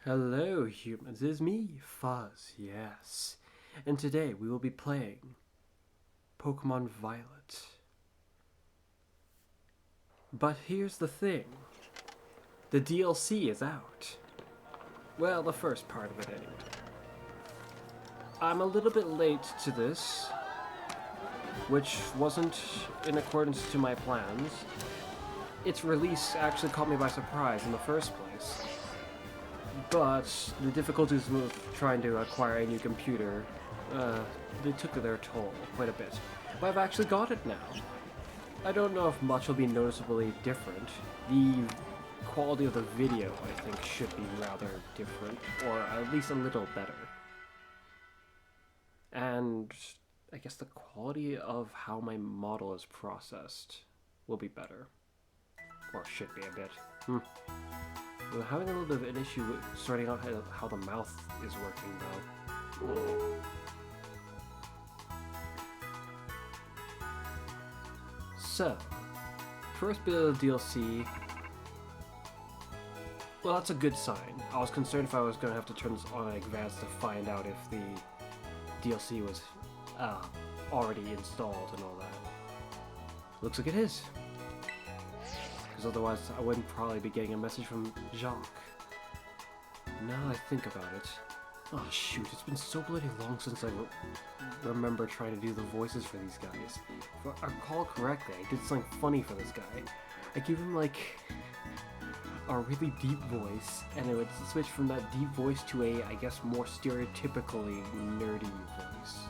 Hello humans, it is me, Fuzz, yes. And today we will be playing Pokemon Violet. But here's the thing. The DLC is out. Well, the first part of it anyway. I'm a little bit late to this, which wasn't in accordance to my plans. Its release actually caught me by surprise in the first place. But the difficulties with trying to acquire a new computer, they took their toll quite a bit. But I've actually got it now. I don't know if much will be noticeably different. The quality of the video, I think, should be rather different, or at least a little better. And I guess the quality of how my model is processed will be better. Or should be a bit. I'm having a little bit of an issue with sorting out how the mouth is working, though. So, first bit of the DLC. Well, that's a good sign. I was concerned if I was going to have to turn this on in advance to find out if the DLC was already installed and all that. Looks like it is. Because otherwise I wouldn't probably be getting a message from Jacques. Now that I think about it. Oh shoot, it's been so bloody long since I remember trying to do the voices for these guys. If I recall correctly, I did something funny for this guy. I gave him like a really deep voice, and it would switch from that deep voice to a, I guess, more stereotypically nerdy voice.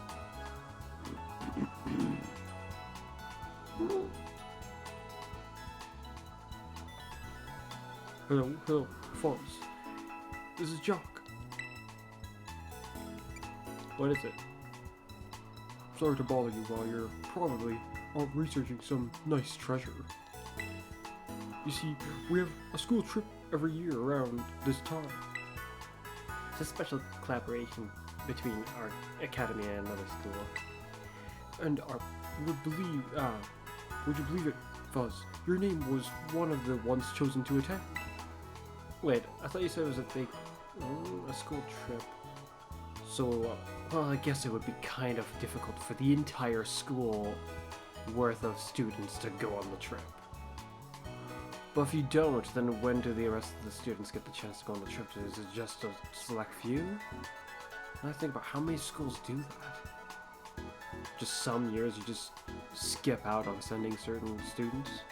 Hello, Fuzz. This is Jock. What is it? Sorry to bother you while you're probably out researching some nice treasure. You see, we have a school trip every year around this time. It's a special collaboration between our academy and another school. And would you believe it, Fuzz? Your name was one of the ones chosen to attend. Wait, I thought you said it was a school trip. So, well, I guess it would be kind of difficult for the entire school worth of students to go on the trip. But if you don't, then when do the rest of the students get the chance to go on the trip? Is it just a select few? And I think about how many schools do that. Just some years you just skip out on sending certain students.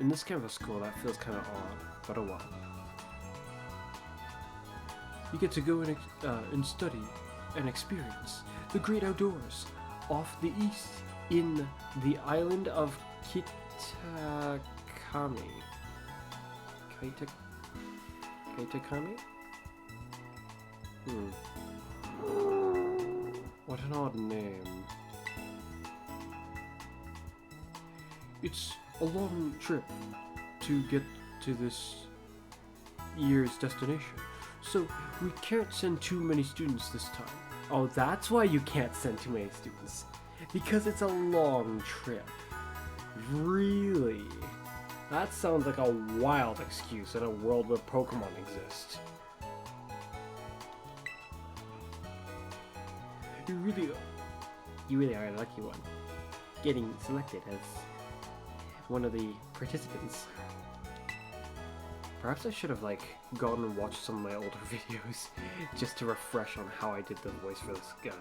In this kind of a school, that feels kind of odd, but oh well. You get to go and study and experience the great outdoors off the east in the island of Kitakami. Kitakami? What an odd name. It's a long trip to get to this year's destination, so we can't send too many students this time. Oh, that's why you can't send too many students, because it's a long trip. Really? That sounds like a wild excuse in a world where Pokemon exist. You really are a lucky one, getting selected as one of the participants. Perhaps I should have gone and watched some of my older videos just to refresh on how I did the voice for this guy,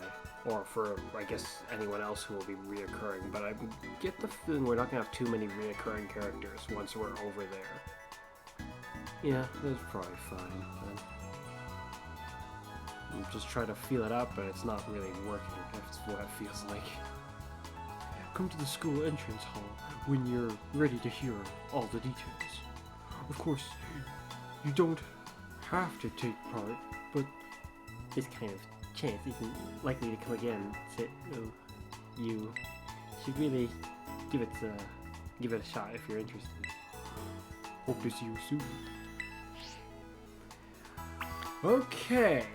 or for I guess anyone else who will be reoccurring. But I get the feeling we're not gonna have too many reoccurring characters once we're over there. Yeah, that's probably fine. I'm just trying to feel it out, but it's not really working. That's what it feels like. Come to the school entrance hall when you're ready to hear all the details. Of course, you don't have to take part, but this kind of chance isn't likely to come again, so you should really give it a shot if you're interested. Hope to see you soon. Okay.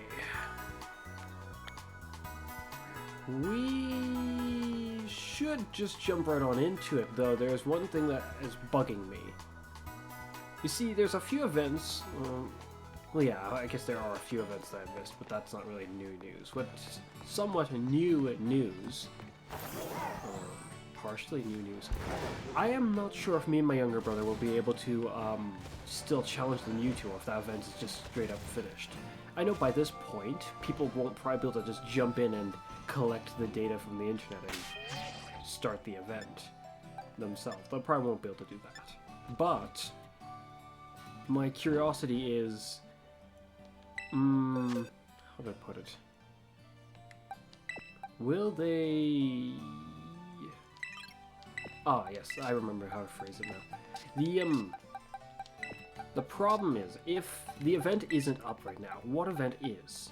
We should just jump right on into it, though. There's one thing that is bugging me. You see, there's a few events. Well, yeah, I guess there are a few events that I missed, but that's not really new news. What's somewhat new news, partially new news, I am not sure if me and my younger brother will be able to still challenge the Mewtwo if that event is just straight up finished. I know by this point, people won't probably be able to just jump in and collect the data from the internet and start the event themselves. They probably won't be able to do that. But my curiosity is, how do I put it? Will they... Ah, yes, I remember how to phrase it now. The problem is, if the event isn't up right now, what event is?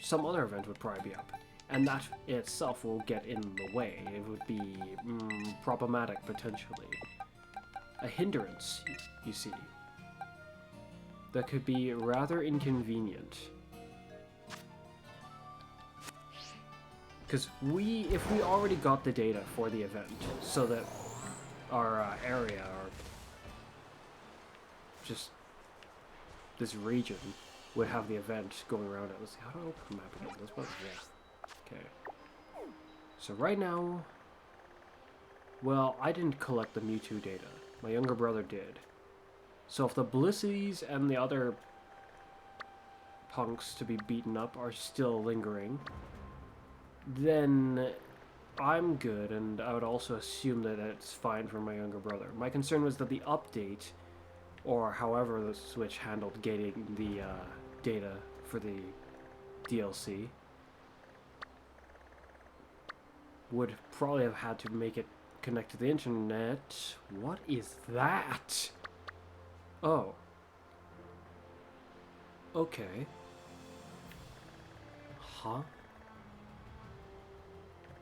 Some other event would probably be up, and that itself will get in the way. It would be problematic, potentially. A hindrance, you see. That could be rather inconvenient. Because if we already got the data for the event, so that our area, or just this region, would have the event going around it. Let's see, how do I open the map again? That's what, yeah. Okay. So right now, well, I didn't collect the Mewtwo data. My younger brother did. So if the Blissies and the other punks to be beaten up are still lingering, then I'm good, and I would also assume that it's fine for my younger brother. My concern was that the update, or however the Switch handled getting the data for the DLC, would probably have had to make it connect to the internet. What is that? Oh. Okay. Huh?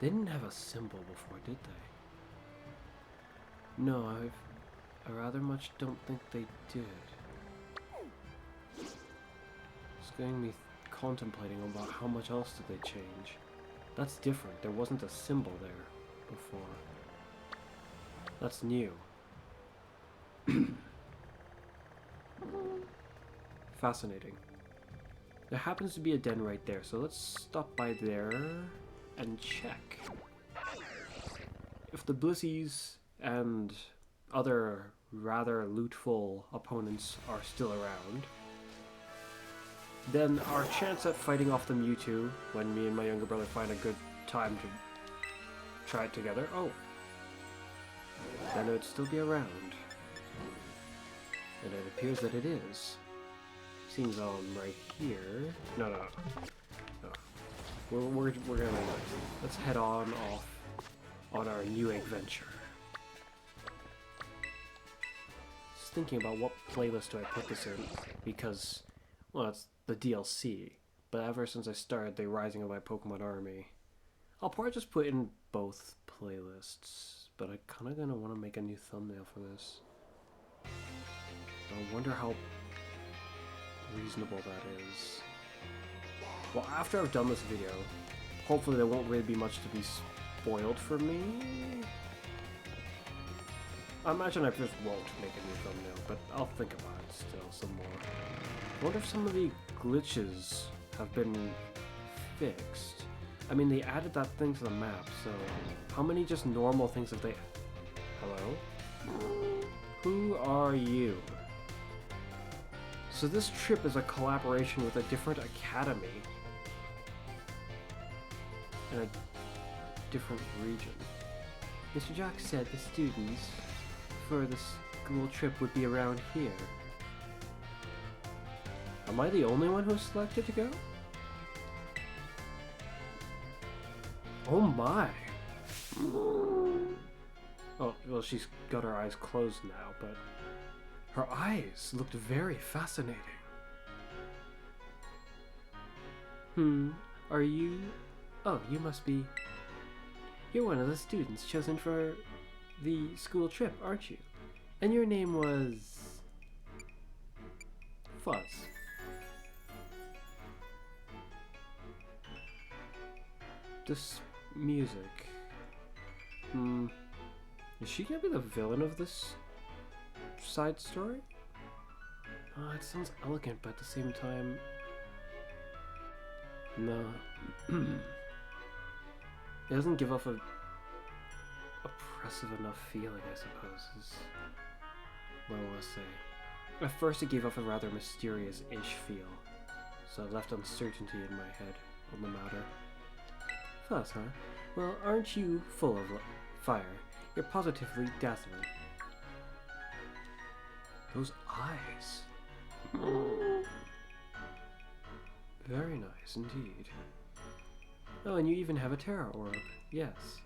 They didn't have a symbol before, did they? No, I rather much don't think they did. It's getting me contemplating about how much else did they change. That's different. There wasn't a symbol there before. That's new. Fascinating. There happens to be a den right there, so let's stop by there and check. If the Blissies and other rather lootful opponents are still around, then our chance at fighting off the Mewtwo, when me and my younger brother find a good time to try it together, then it would still be around. And it appears that it is. Seems right here. No. We're gonna let's head on off on our new adventure. Just thinking about what playlist do I put this in, because, well, it's the DLC, but ever since I started the Rising of My Pokemon Army, I'll probably just put in both playlists, but I kinda gonna want to make a new thumbnail for this. I wonder how reasonable that is. Well, after I've done this video, hopefully there won't really be much to be spoiled for me. I imagine I just won't make a new thumbnail, but I'll think about it still some more. I wonder if some of the glitches have been fixed. I mean, they added that thing to the map, so how many just normal things have they... Hello? Who are you? So this trip is a collaboration with a different academy in a different region. Mr. Jack said the students for the school trip would be around here. Am I the only one who's selected to go? Oh my! Oh, well, she's got her eyes closed now, but her eyes looked very fascinating. Are you... Oh, you must be... You're one of the students chosen for the school trip, aren't you? And your name was... Fuzz. This music... Is she gonna be the villain of this side story? It sounds elegant, but at the same time, no. It doesn't give off a oppressive enough feeling, I suppose, is what I want to say. At first it gave off a rather mysterious-ish feel, so I left uncertainty in my head on the matter. Fuzz, huh? Well, aren't you full of fire? You're positively dazzling. Those eyes. Very nice indeed. Oh, and you even have a Terra orb. Yes.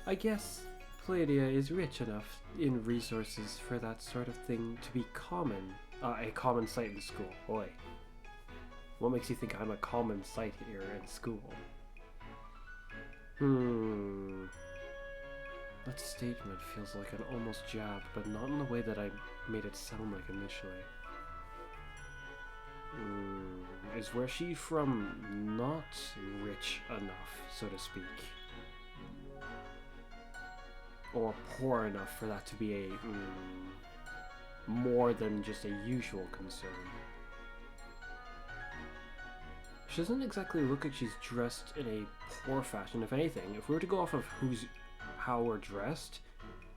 I guess Palladium is rich enough in resources for that sort of thing to be common. A common sight in school. Oi. What makes you think I'm a common sight here in school? That statement feels like an almost jab, but not in the way that I made it sound like initially. Is where she's from not rich enough, so to speak? Or poor enough for that to be a more than just a usual concern? She doesn't exactly look like she's dressed in a poor fashion. If anything, if we were to go off of how we're dressed,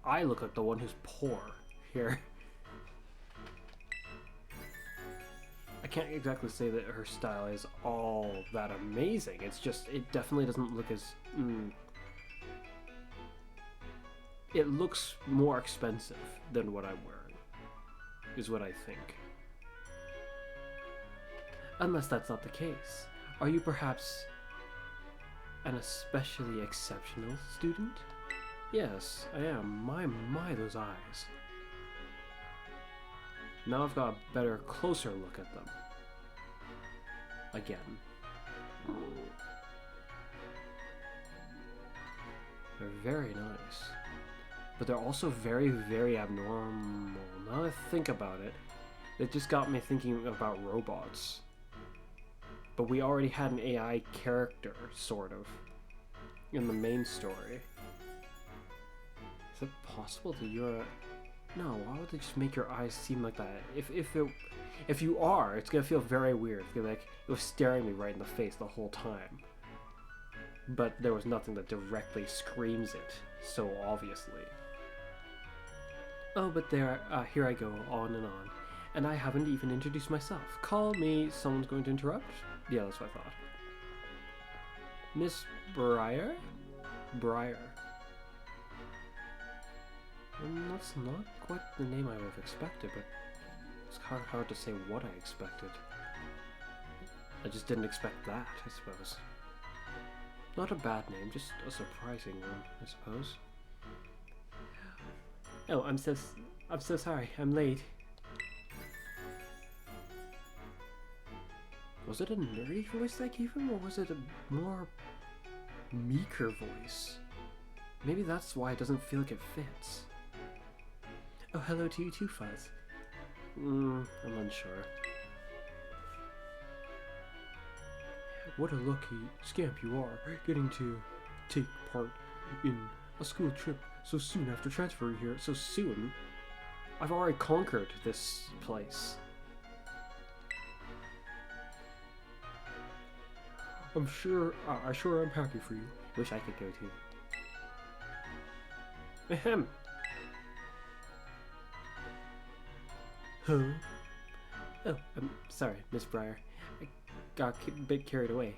I look like the one who's poor here. I can't exactly say that her style is all that amazing. It's just, it definitely doesn't look as... It looks more expensive than what I'm wearing, is what I think. Unless that's not the case. Are you perhaps an especially exceptional student? Yes, I am. My, those eyes. Now I've got a better, closer look at them. Again. They're very nice. But they're also very, very abnormal. Now that I think about it, it just got me thinking about robots. But we already had an AI character, sort of, in the main story. Is it possible that you're... No, why would they just make your eyes seem like that? If you are, it's gonna feel very weird. It's gonna, like, it was staring me right in the face the whole time. But there was nothing that directly screams it, so obviously. Oh, but there, here I go, on and on. And I haven't even introduced myself. Call me, someone's going to interrupt? Yeah, that's what I thought. Miss Briar? Briar. That's not quite the name I would have expected, but it's kind of hard to say what I expected. I just didn't expect that, I suppose. Not a bad name, just a surprising one, I suppose. Oh, I'm so sorry, I'm late. Was it a nerdy voice I gave him, or was it a more meeker voice? Maybe that's why it doesn't feel like it fits. Oh, hello to you too, Fuzz. I'm unsure. What a lucky scamp you are, getting to take part in a school trip so soon after transferring here. So soon? I've already conquered this place. I'm sure I'm happy for you. Wish I could go too. Ahem. Huh? Oh, I'm sorry, Miss Briar. I got a bit carried away.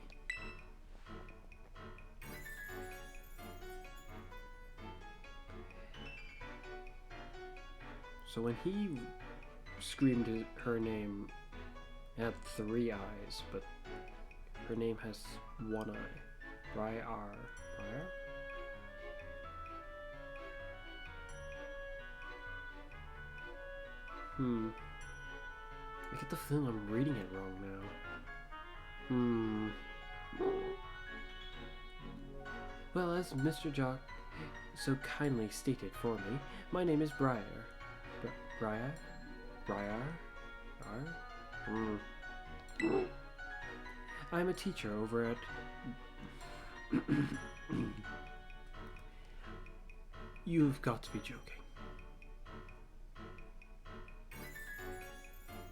So when he screamed her name, it had 3 eyes, but her name has 1 eye. Briar. Briar? I get the feeling I'm reading it wrong now. Well, as Mr. Jock so kindly stated for me, my name is Briar. Briar? Briar? I'm a teacher over at... You've got to be joking.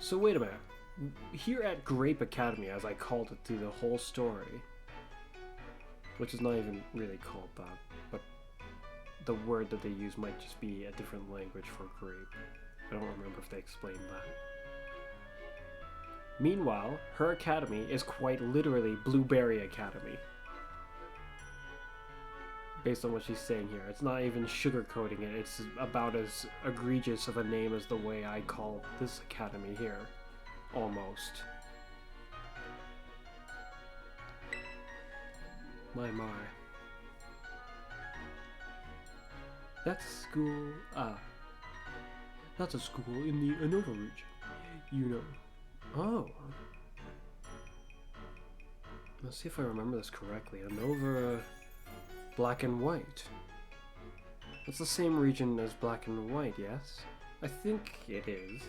So wait a minute. Here at Grape Academy, as I called it through the whole story, which is not even really called that, but the word that they use might just be a different language for grape. I don't remember if they explained that. Meanwhile, her academy is quite literally Blueberry Academy. Based on what she's saying here. It's not even sugarcoating it. It's about as egregious of a name as the way I call this academy here. Almost. My. That's a school, that's a school in the Unova region, you know. Oh. Let's see if I remember this correctly. Unova, Black and White. It's the same region as Black and White, yes? I think it is.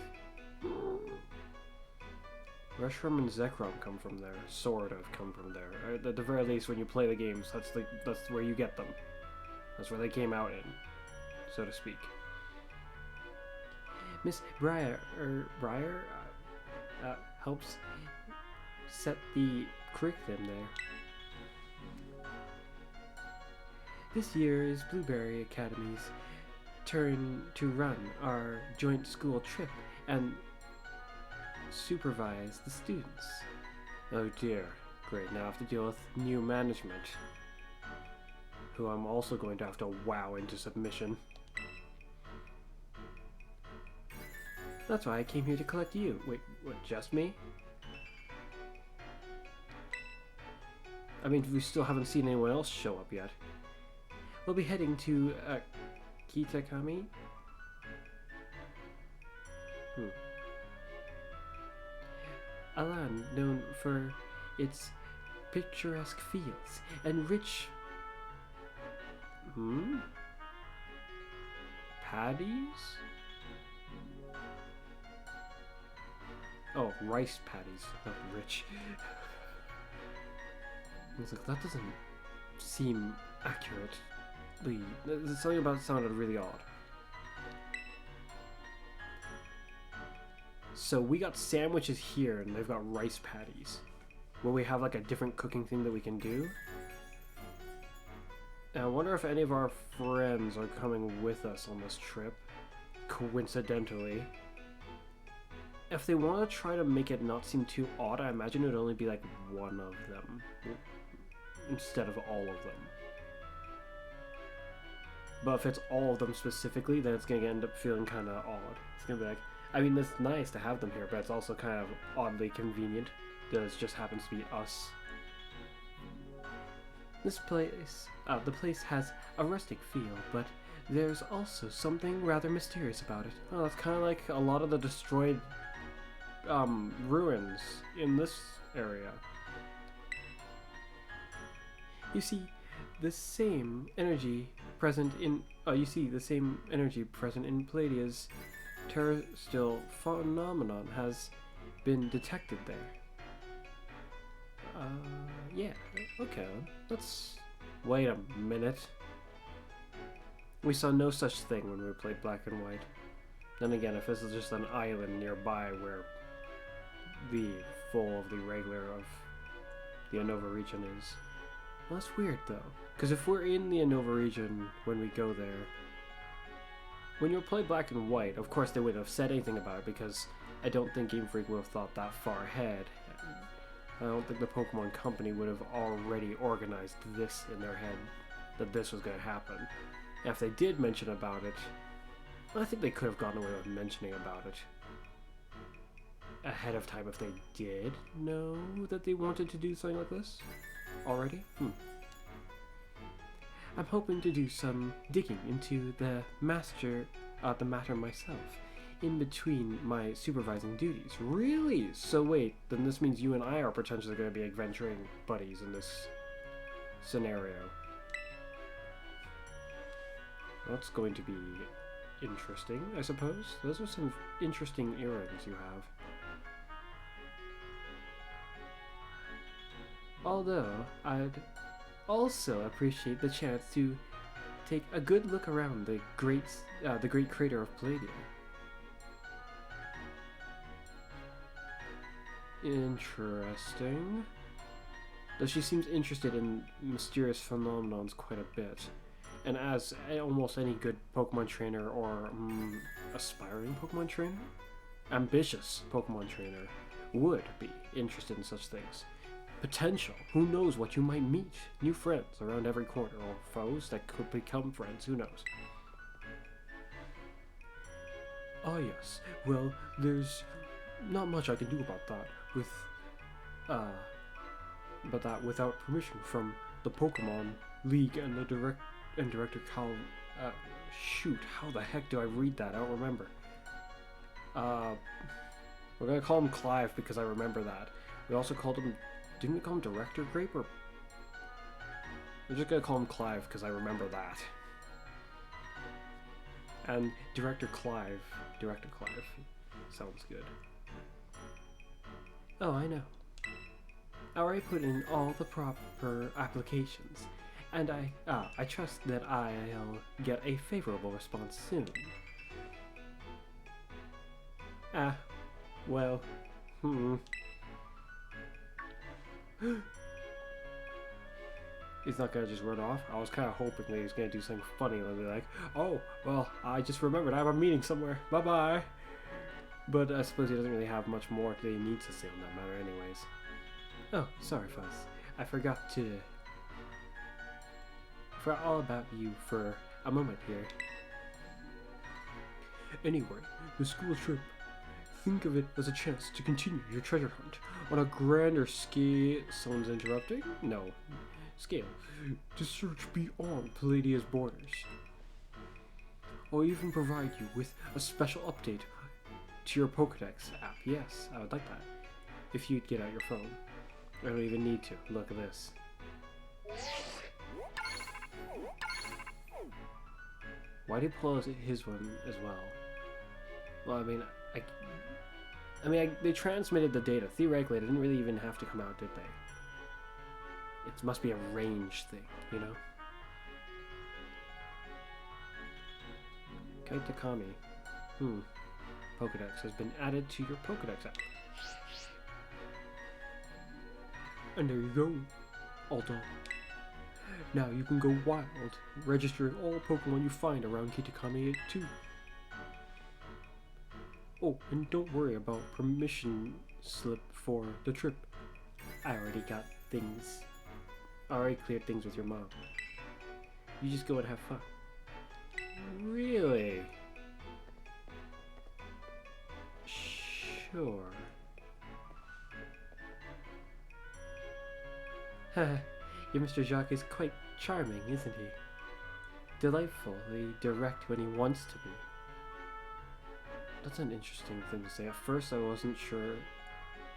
Reshram and Zekrom come from there, sort of come from there. At the very least, when you play the games, that's where you get them. That's where they came out in, so to speak. Miss Breyer helps set the curriculum there. This year is Blueberry Academy's turn to run our joint school trip and supervise the students. Oh dear. Great, now I have to deal with new management, who I'm also going to have to wow into submission. That's why I came here to collect you. Wait, what, just me? I mean, we still haven't seen anyone else show up yet. We'll be heading to, Kitakami? A land known for its picturesque fields and rich... Paddies? Oh, rice paddies, not rich. I was like, that doesn't seem accurate. Something about it sounded really odd. So we got sandwiches here, and they've got rice patties. Will we have like a different cooking thing that we can do? And I wonder if any of our friends are coming with us on this trip, coincidentally. If they want to try to make it not seem too odd, I imagine it would only be like one of them, instead of all of them. But if it's all of them specifically, then it's going to end up feeling kind of odd. It's going to be like, I mean, it's nice to have them here, but it's also kind of oddly convenient that it just happens to be us. This place, the place has a rustic feel, but there's also something rather mysterious about it. Oh, it's kind of like a lot of the destroyed ruins in this area. You see the same energy present in Palladia's terrestrial phenomenon has been detected there. Yeah, okay, let's wait a minute. We saw no such thing when we played Black and White. Then again, if this is just an island nearby where the full of the regular of the Unova region is. Well, that's weird though, because if we're in the Unova region when we go there, when you play Black and White, of course they wouldn't have said anything about it because I don't think Game Freak would have thought that far ahead. I don't think the Pokemon Company would have already organized this in their head, that this was going to happen. And if they did mention about it, I think they could have gotten away with mentioning about it ahead of time if they did know that they wanted to do something like this already. I'm hoping to do some digging into the matter myself in between my supervising duties. Really? So wait, then this means you and I are potentially going to be adventuring buddies in this scenario. That's going to be interesting, I suppose. Those are some interesting earrings you have. Although, I'd also appreciate the chance to take a good look around the great crater of Palladia. Interesting. Though she seems interested in mysterious phenomenons quite a bit. And as almost any good Pokemon trainer or aspiring Pokemon trainer, ambitious Pokemon trainer would be interested in such things. Potential. Who knows what you might meet? New friends around every corner, or foes that could become friends. Who knows? Ah, yes. Well, there's not much I can do about that without permission from the Pokemon League and the Director Cal. Shoot, how the heck do I read that? I don't remember. We're gonna call him Clive because I remember that. We also called him. Didn't we call him Director Grape or? We're just gonna call him Clive because I remember that. And Director Clive sounds good. Oh, I know. I already put in all the proper applications, and I trust that I'll get a favorable response soon. Well, He's not gonna just run off. I was kind of hoping that he was gonna do something funny and be like, "Oh, well, I just remembered I have a meeting somewhere. Bye-bye." But I suppose he doesn't really have much more that he needs to say on that matter anyways. Oh, sorry, Fuzz. I forgot all about you for a moment here. Anyway, the school trip. Think of it as a chance to continue your treasure hunt on a grander scale. Someone's interrupting? No. Scale. To search beyond Palladia's borders. I'll even provide you with a special update to your Pokedex app. Yes, I would like that. If you'd get out your phone. I don't even need to. Look at this. Why did he pull out his one as well? Well, I mean, they transmitted the data. Theoretically, it didn't really even have to come out, did they? It must be a range thing, you know? Kite Takami. Pokedex has been added to your Pokedex app. And there you go. All done. Now you can go wild, registering all Pokemon you find around Kitakami too. Oh, and don't worry about permission slip for the trip. I already cleared things with your mom. You just go and have fun. Really? Sure. Haha, your Mr. Jacques is quite charming, isn't he? Delightfully direct when he wants to be. That's an interesting thing to say. At first I wasn't sure.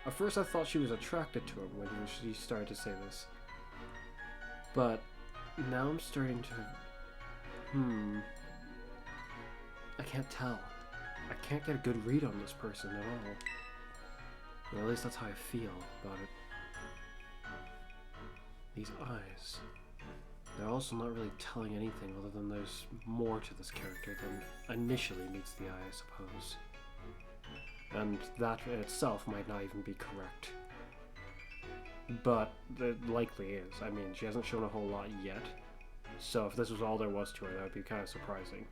At first I thought she was attracted to him when she started to say this. But now I'm starting to... I can't tell. I can't get a good read on this person at all. Well, at least that's how I feel about it. These eyes. They're also not really telling anything other than there's more to this character than initially meets the eye, I suppose. And that in itself might not even be correct. But it likely is. I mean, she hasn't shown a whole lot yet. So if this was all there was to her, that would be kind of surprising.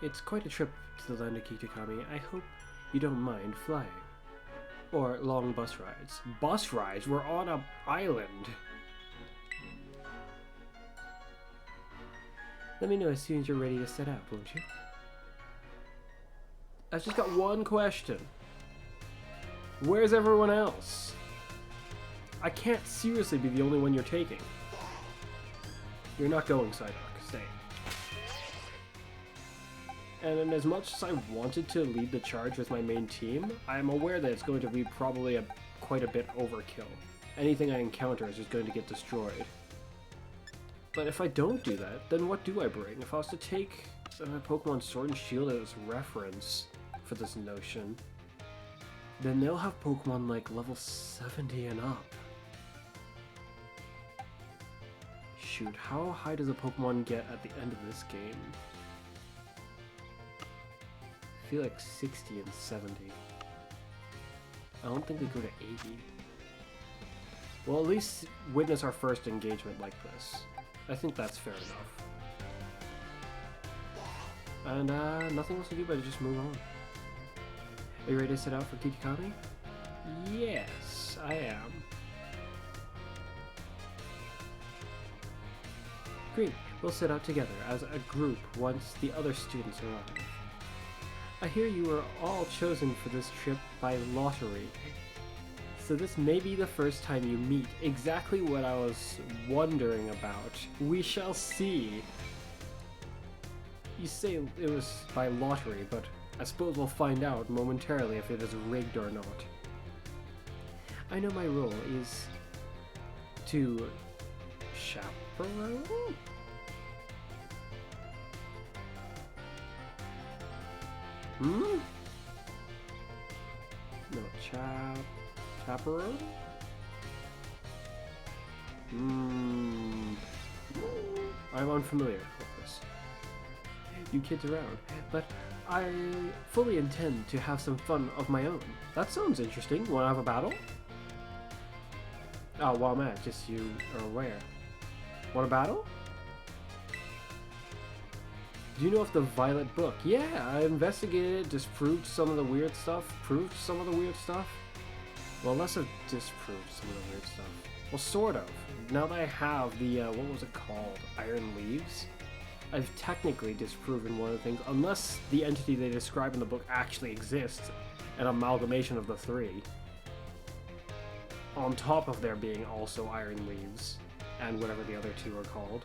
It's quite a trip to the land of Kitakami. I hope you don't mind flying. Or long bus rides. Bus rides? We're on an island! Let me know as soon as you're ready to set out, won't you? I've just got one question. Where's everyone else? I can't seriously be the only one you're taking. You're not going, Psyduck. Stay. And as much as I wanted to lead the charge with my main team, I'm aware that it's going to be probably quite a bit overkill. Anything I encounter is just going to get destroyed. But if I don't do that, then what do I bring? If I was to take Pokemon Sword and Shield as reference for this notion, then they'll have Pokemon like level 70 and up. Shoot, how high does a Pokemon get at the end of this game? feel like 60 and 70. I don't think they go to 80. Well, at least witness our first engagement like this. I think that's fair enough. And nothing else to do but just move on. Are you ready to set out for Kitakami? Yes, I am. Great, we'll set out together as a group once the other students arrive. I hear you were all chosen for this trip by lottery. So this may be the first time you meet. Exactly what I was wondering about. We shall see. You say it was by lottery, but I suppose we'll find out momentarily if it is rigged or not. I know my role is to chaperone? No, chaperone? I'm unfamiliar with this. You kids around, but I fully intend to have some fun of my own. That sounds interesting. Wanna have a battle? Oh, well, I'm at, just you are aware. Want a battle? Do you know of the Violet Book? Yeah, I investigated it, disproved some of the weird stuff, proved some of the weird stuff. Well, less of disproved some of the weird stuff. Well, sort of. Now that I have the, what was it called? Iron Leaves? I've technically disproven one of the things, unless the entity they describe in the book actually exists, an amalgamation of the three. On top of there being also Iron Leaves, and whatever the other two are called.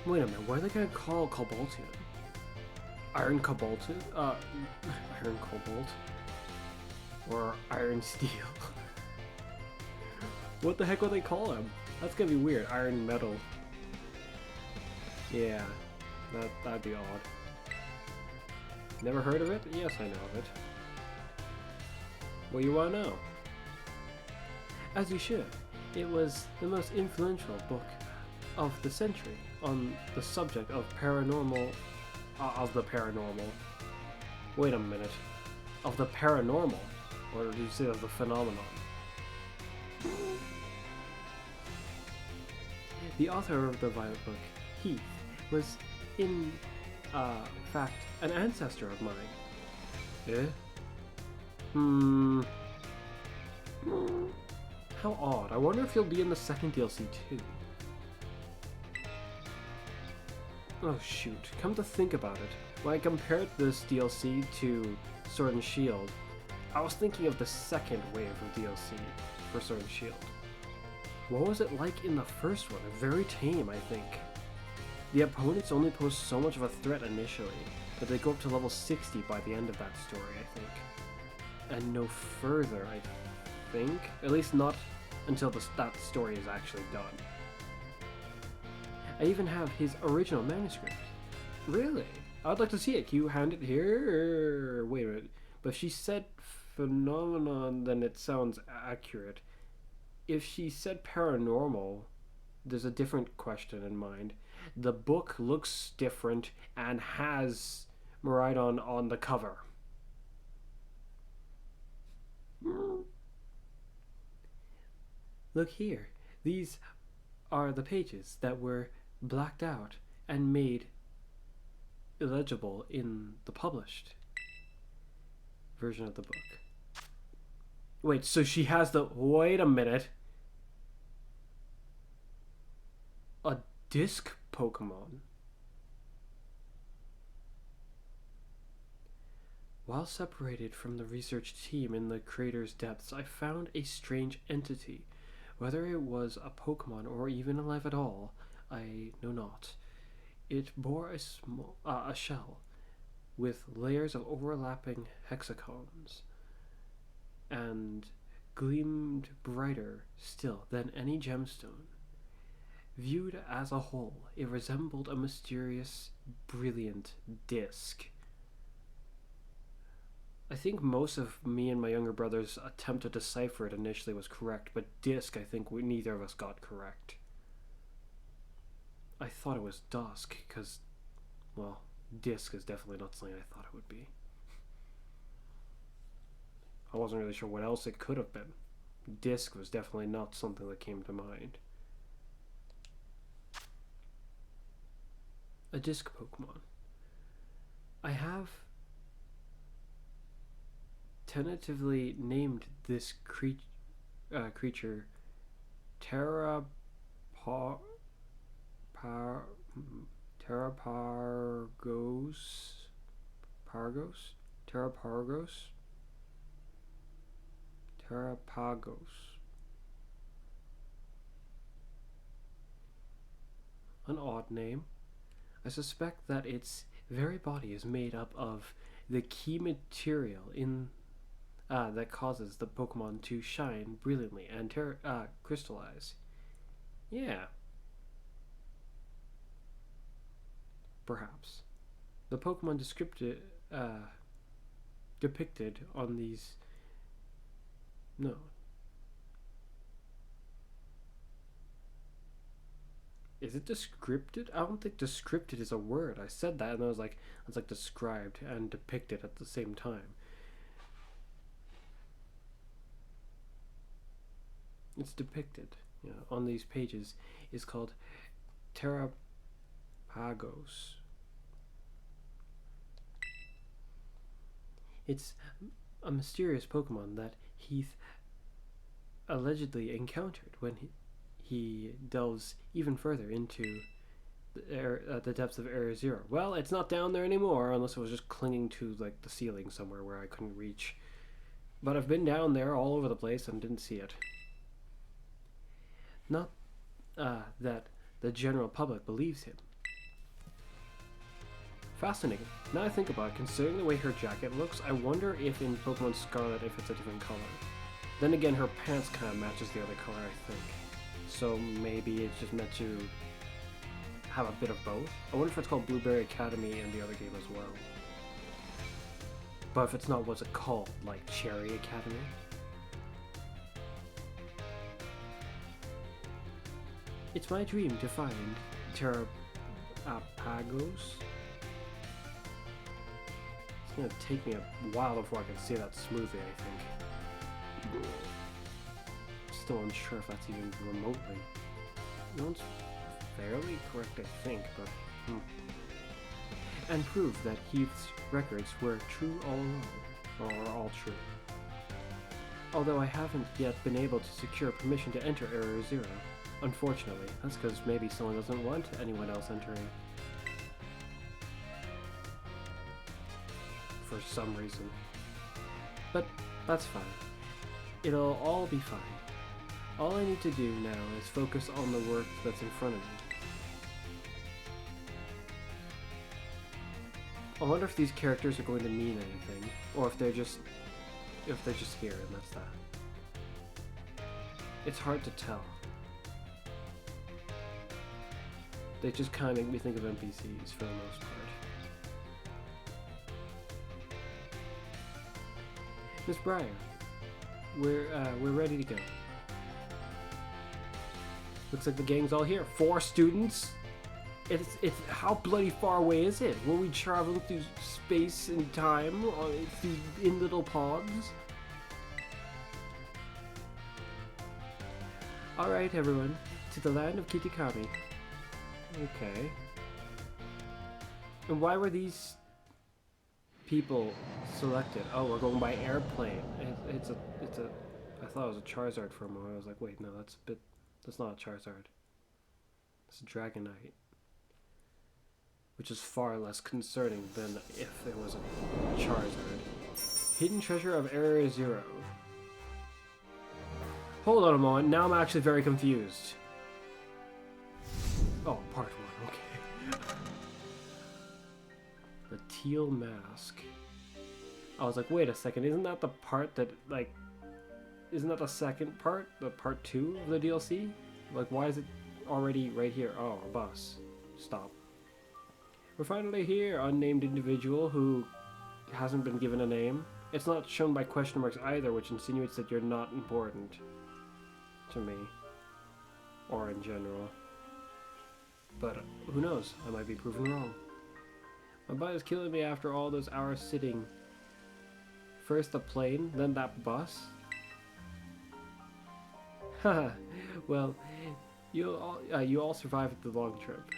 Wait a minute, what are they gonna call Cobaltian? Iron Cobaltian? Iron Cobalt? Or Iron Steel? What the heck would they call him? That's gonna be weird. Iron Metal. Yeah, that'd be odd. Never heard of it? Yes, I know of it. What you wanna know? As you should. It was the most influential book of the century on the subject of paranormal, of the paranormal. Wait a minute. Of the paranormal? Or did you say of the phenomenon? The author of the Violet Book, Heath, was in fact an ancestor of mine. Eh? How odd. I wonder if he'll be in the second DLC too. Oh shoot, come to think about it, when I compared this DLC to Sword and Shield, I was thinking of the second wave of DLC for Sword and Shield. What was it like in the first one? Very tame, I think. The opponents only pose so much of a threat initially, but they go up to level 60 by the end of that story, I think. And no further, I think. At least not until that story is actually done. I even have his original manuscript. Really? I'd like to see it. Can you hand it here? Wait a minute. But if she said phenomenon, then it sounds accurate. If she said paranormal, there's a different question in mind. The book looks different and has Maridon on the cover. Look here. These are the pages that were blacked out and made illegible in the published version of the book. Wait, so she has the... Wait a minute. A disc Pokemon. While separated from the research team in the crater's depths, I found a strange entity. Whether it was a Pokemon or even alive at all, I know not. It bore a shell with layers of overlapping hexagons and gleamed brighter still than any gemstone. Viewed as a whole, it resembled a mysterious, brilliant disc. I think most of me and my younger brother's attempt to decipher it initially was correct, but disc, I think neither of us got correct. I thought it was dusk, because, well, disc is definitely not something I thought it would be. I wasn't really sure what else it could have been. Disc was definitely not something that came to mind. A disc Pokemon. I have tentatively named this creature Terrapargos. An odd name. I suspect that its very body is made up of the key material in that causes the Pokemon to shine brilliantly and crystallize. Yeah. Perhaps. The Pokemon depicted on these... No. Is it descripted? I don't think descripted is a word. I said that and I was like, it's like described and depicted at the same time. It's depicted, on these pages. Is called Terrapagos. It's a mysterious Pokemon that Heath allegedly encountered when he delves even further into the depths of Area Zero. Well, it's not down there anymore, unless it was just clinging to like the ceiling somewhere where I couldn't reach. But I've been down there all over the place and didn't see it. Not that the general public believes him. Fascinating. Now I think about it, considering the way her jacket looks, I wonder if in Pokemon Scarlet if it's a different color. Then again, her pants kind of matches the other color, I think. So maybe it's just meant to have a bit of both. I wonder if it's called Blueberry Academy in the other game as well. But if it's not, what's it called? Like Cherry Academy? It's my dream to find Terrapagos. It's gonna take me a while before I can say that smoothly, I think. Still unsure if that's even remotely. No, it's fairly correct, I think, but... And prove that Heath's records were true all along, or are all true. Although I haven't yet been able to secure permission to enter Area Zero. Unfortunately, that's because maybe someone doesn't want anyone else entering. For some reason. But that's fine. It'll all be fine. All I need to do now is focus on the work that's in front of me. I wonder if these characters are going to mean anything, or if they're just here and that's that. It's hard to tell. They just kind of make me think of NPCs for the most part. Miss Breyer, we're ready to go. Looks like the gang's all here. 4 students. It's how bloody far away is it? Will we travel through space and time in little pods? All right, everyone, to the land of Kitakami. Okay. And why were these people selected? Oh, we're going by airplane. It's a. I thought it was a Charizard for a moment. I was like, wait, no, that's not a Charizard. It's a Dragonite, which is far less concerning than if it was a Charizard. Hidden treasure of Area Zero. Hold on a moment. Now I'm actually very confused. Oh, part 1, okay. The Teal mask. I was like, wait a second, isn't that the part that, like, isn't that the second part? The part 2 of the DLC? Like, why is it already right here? Oh, a bus. Stop. We're finally here, unnamed individual who hasn't been given a name. It's not shown by question marks either, which insinuates that you're not important to me. Or in general. But who knows? I might be proven wrong. My body's killing me after all those hours sitting. First the plane, then that bus. Haha, well, you all survived the long trip.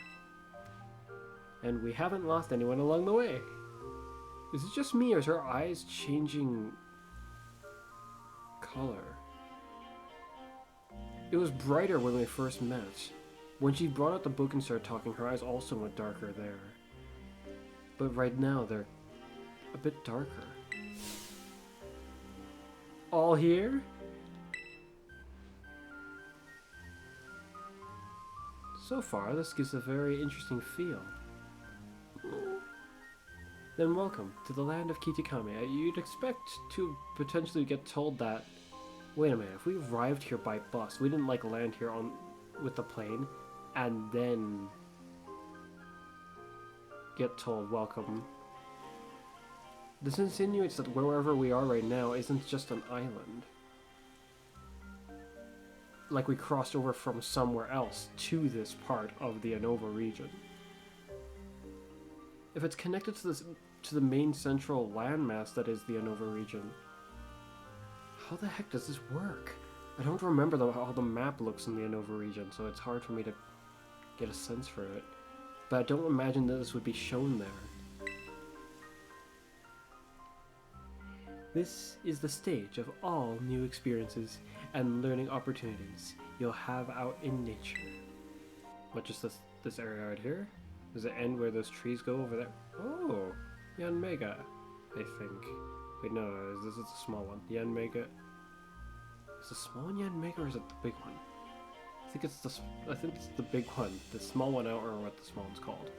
And we haven't lost anyone along the way. Is it just me, or is her eyes changing color? It was brighter when we first met. When she brought out the book and started talking, her eyes also went darker there. But right now, they're a bit darker. All here? So far, this gives a very interesting feel. Then welcome to the land of Kitakami. You'd expect to potentially get told that, wait a minute, if we arrived here by bus, we didn't like land here with the plane, and then get told welcome. This insinuates that wherever we are right now isn't just an island. Like we crossed over from somewhere else to this part of the Unova region. If it's connected to the main central landmass that is the Unova region, how the heck does this work? I don't remember how the map looks in the Unova region, so it's hard for me to get a sense for it. But I don't imagine that this would be shown there. This is the stage of all new experiences and learning opportunities you'll have out in nature. What, just this area right here? Does it end where those trees go over there? Oh, Yanmega, I think. Wait, no, this is the small one. Yanmega. Is the small one Yanmega, or is it the big one? I think it's the big one. The small one, I don't remember what the small one's called.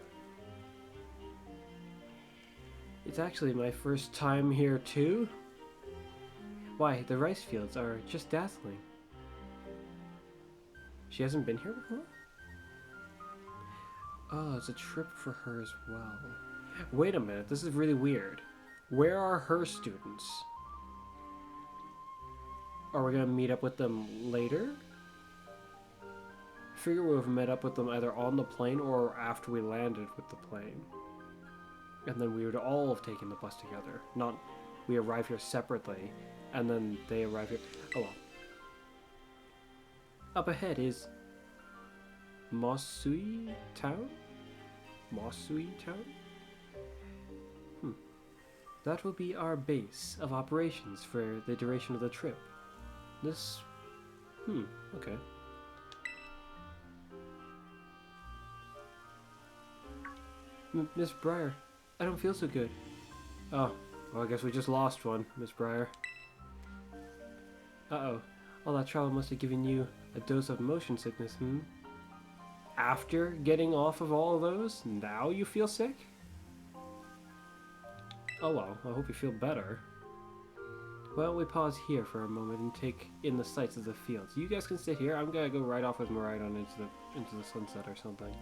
It's actually my first time here too. Why, the rice fields are just dazzling. She hasn't been here before? Oh, it's a trip for her as well. Wait a minute, this is really weird. Where are her students? Are we gonna meet up with them later? I figure we've met up with them either on the plane or after we landed with the plane. And then we would all have taken the bus together. Not we arrive here separately, and then they arrive here. Oh well. Up ahead is Mosui Town? Mosui Town? That will be our base of operations for the duration of the trip. This... okay. Miss Briar, I don't feel so good. Oh, well I guess we just lost one, Miss Briar. Uh-oh. All that travel must have given you a dose of motion sickness, After getting off of all of those, now you feel sick? Oh well, I hope you feel better. Well, we pause here for a moment and take in the sights of the fields. You guys can sit here. I'm gonna go right off with Maridon into the sunset or something.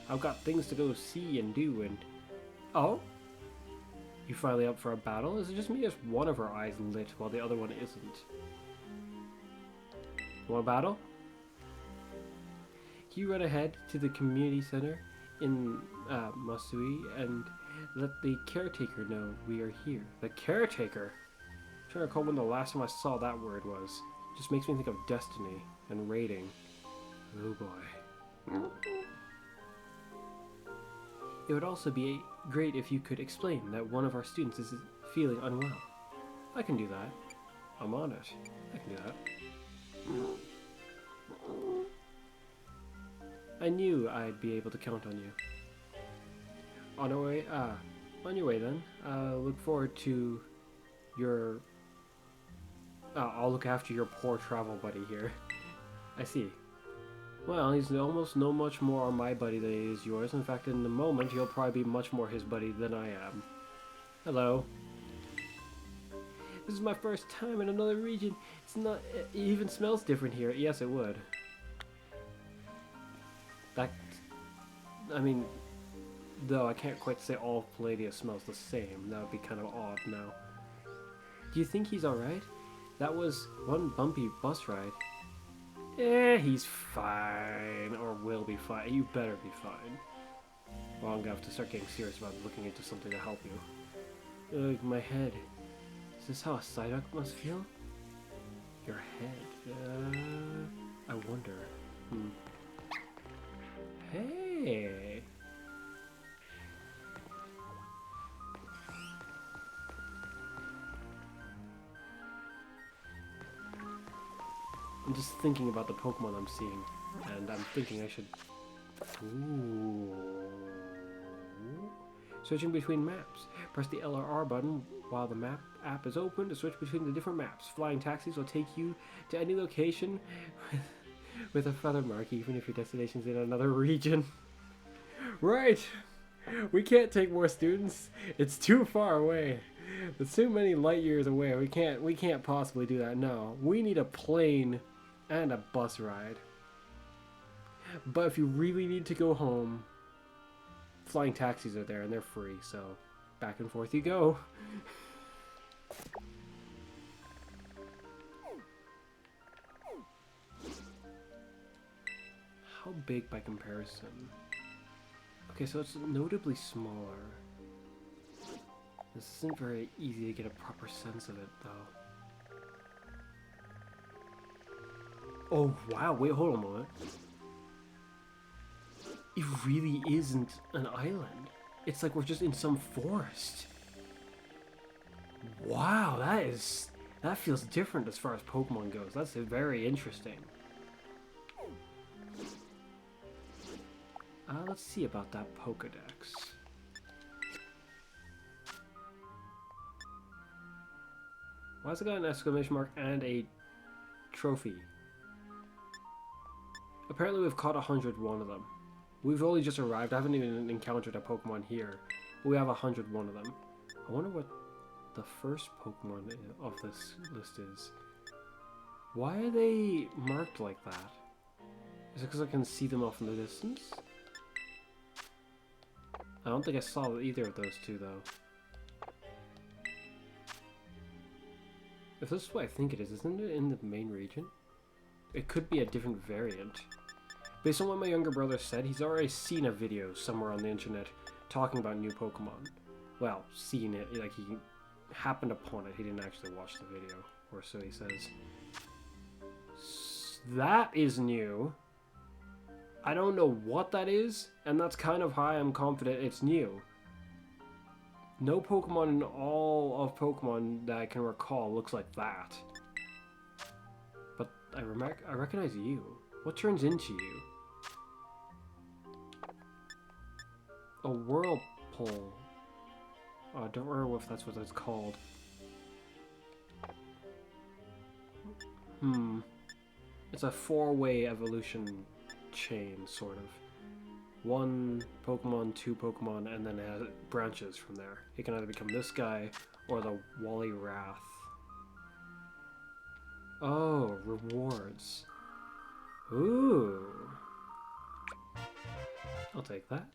I've got things to go see and do and... Oh? You finally up for a battle? Is it just me or is one of her eyes lit while the other one isn't? You want a battle? Can you run ahead to the community center in Masui and let the caretaker know we are here? The caretaker? I'm trying to recall when the last time I saw that word was. Just makes me think of destiny and raiding. Oh boy. It would also be great if you could explain that one of our students is feeling unwell. I can do that. I'm on it. I can do that. I knew I'd be able to count on you. On your way then. Look forward to your... I'll look after your poor travel buddy here. I see. Well, he's almost no much more my buddy than he is yours. In fact, in a moment, he'll probably be much more his buddy than I am. Hello. This is my first time in another region. It's not... It even smells different here. Yes, it would. That... I mean... Though I can't quite say all of Palladia smells the same. That would be kind of odd now. Do you think he's alright? That was one bumpy bus ride. He's fine. Or will be fine. You better be fine. Well, I'm gonna have to start getting serious about looking into something to help you. Ugh, my head. Is this how a Psyduck must feel? Your head. I wonder. Hey! I'm just thinking about the Pokemon I'm seeing, and I'm thinking I should... Ooh. Switching between maps. Press the L or R button while the map app is open to switch between the different maps. Flying taxis will take you to any location with a feather mark, even if your destination's in another region. Right! We can't take more students. It's too far away. It's too many light years away. We can't possibly do that. No. We need a plane and a bus ride. But if you really need to go home, flying taxis are there and they're free, so back and forth you go. How big by comparison? Okay, so it's notably smaller. This isn't very easy to get a proper sense of it, though. Oh, wow, wait, hold on a moment. It really isn't an island. It's like we're just in some forest. Wow, that feels different as far as Pokemon goes. That's very interesting. Let's see about that Pokedex. Why has it got an exclamation mark and a trophy? Apparently we've caught 101 of them. We've only just arrived. I haven't even encountered a Pokemon here. But we have 101 of them. I wonder what the first Pokemon of this list is. Why are they marked like that? Is it because I can see them off in the distance? I don't think I saw either of those two, though. If this is what I think it is, isn't it in the main region? It could be a different variant. Based on what my younger brother said, he's already seen a video somewhere on the internet talking about new Pokemon. Well, seen it, like he happened upon it. He didn't actually watch the video, or so he says. That is new. I don't know what that is, and that's kind of how I'm confident it's new. No Pokemon in all of Pokemon that I can recall looks like that. But I recognize you. What turns into you? A whirlpool. Oh, I don't remember if that's what it's called. It's a four-way evolution chain, sort of. One Pokemon, two Pokemon, and then it branches from there. It can either become this guy or the Wally Wrath. Oh, rewards. Ooh. I'll take that.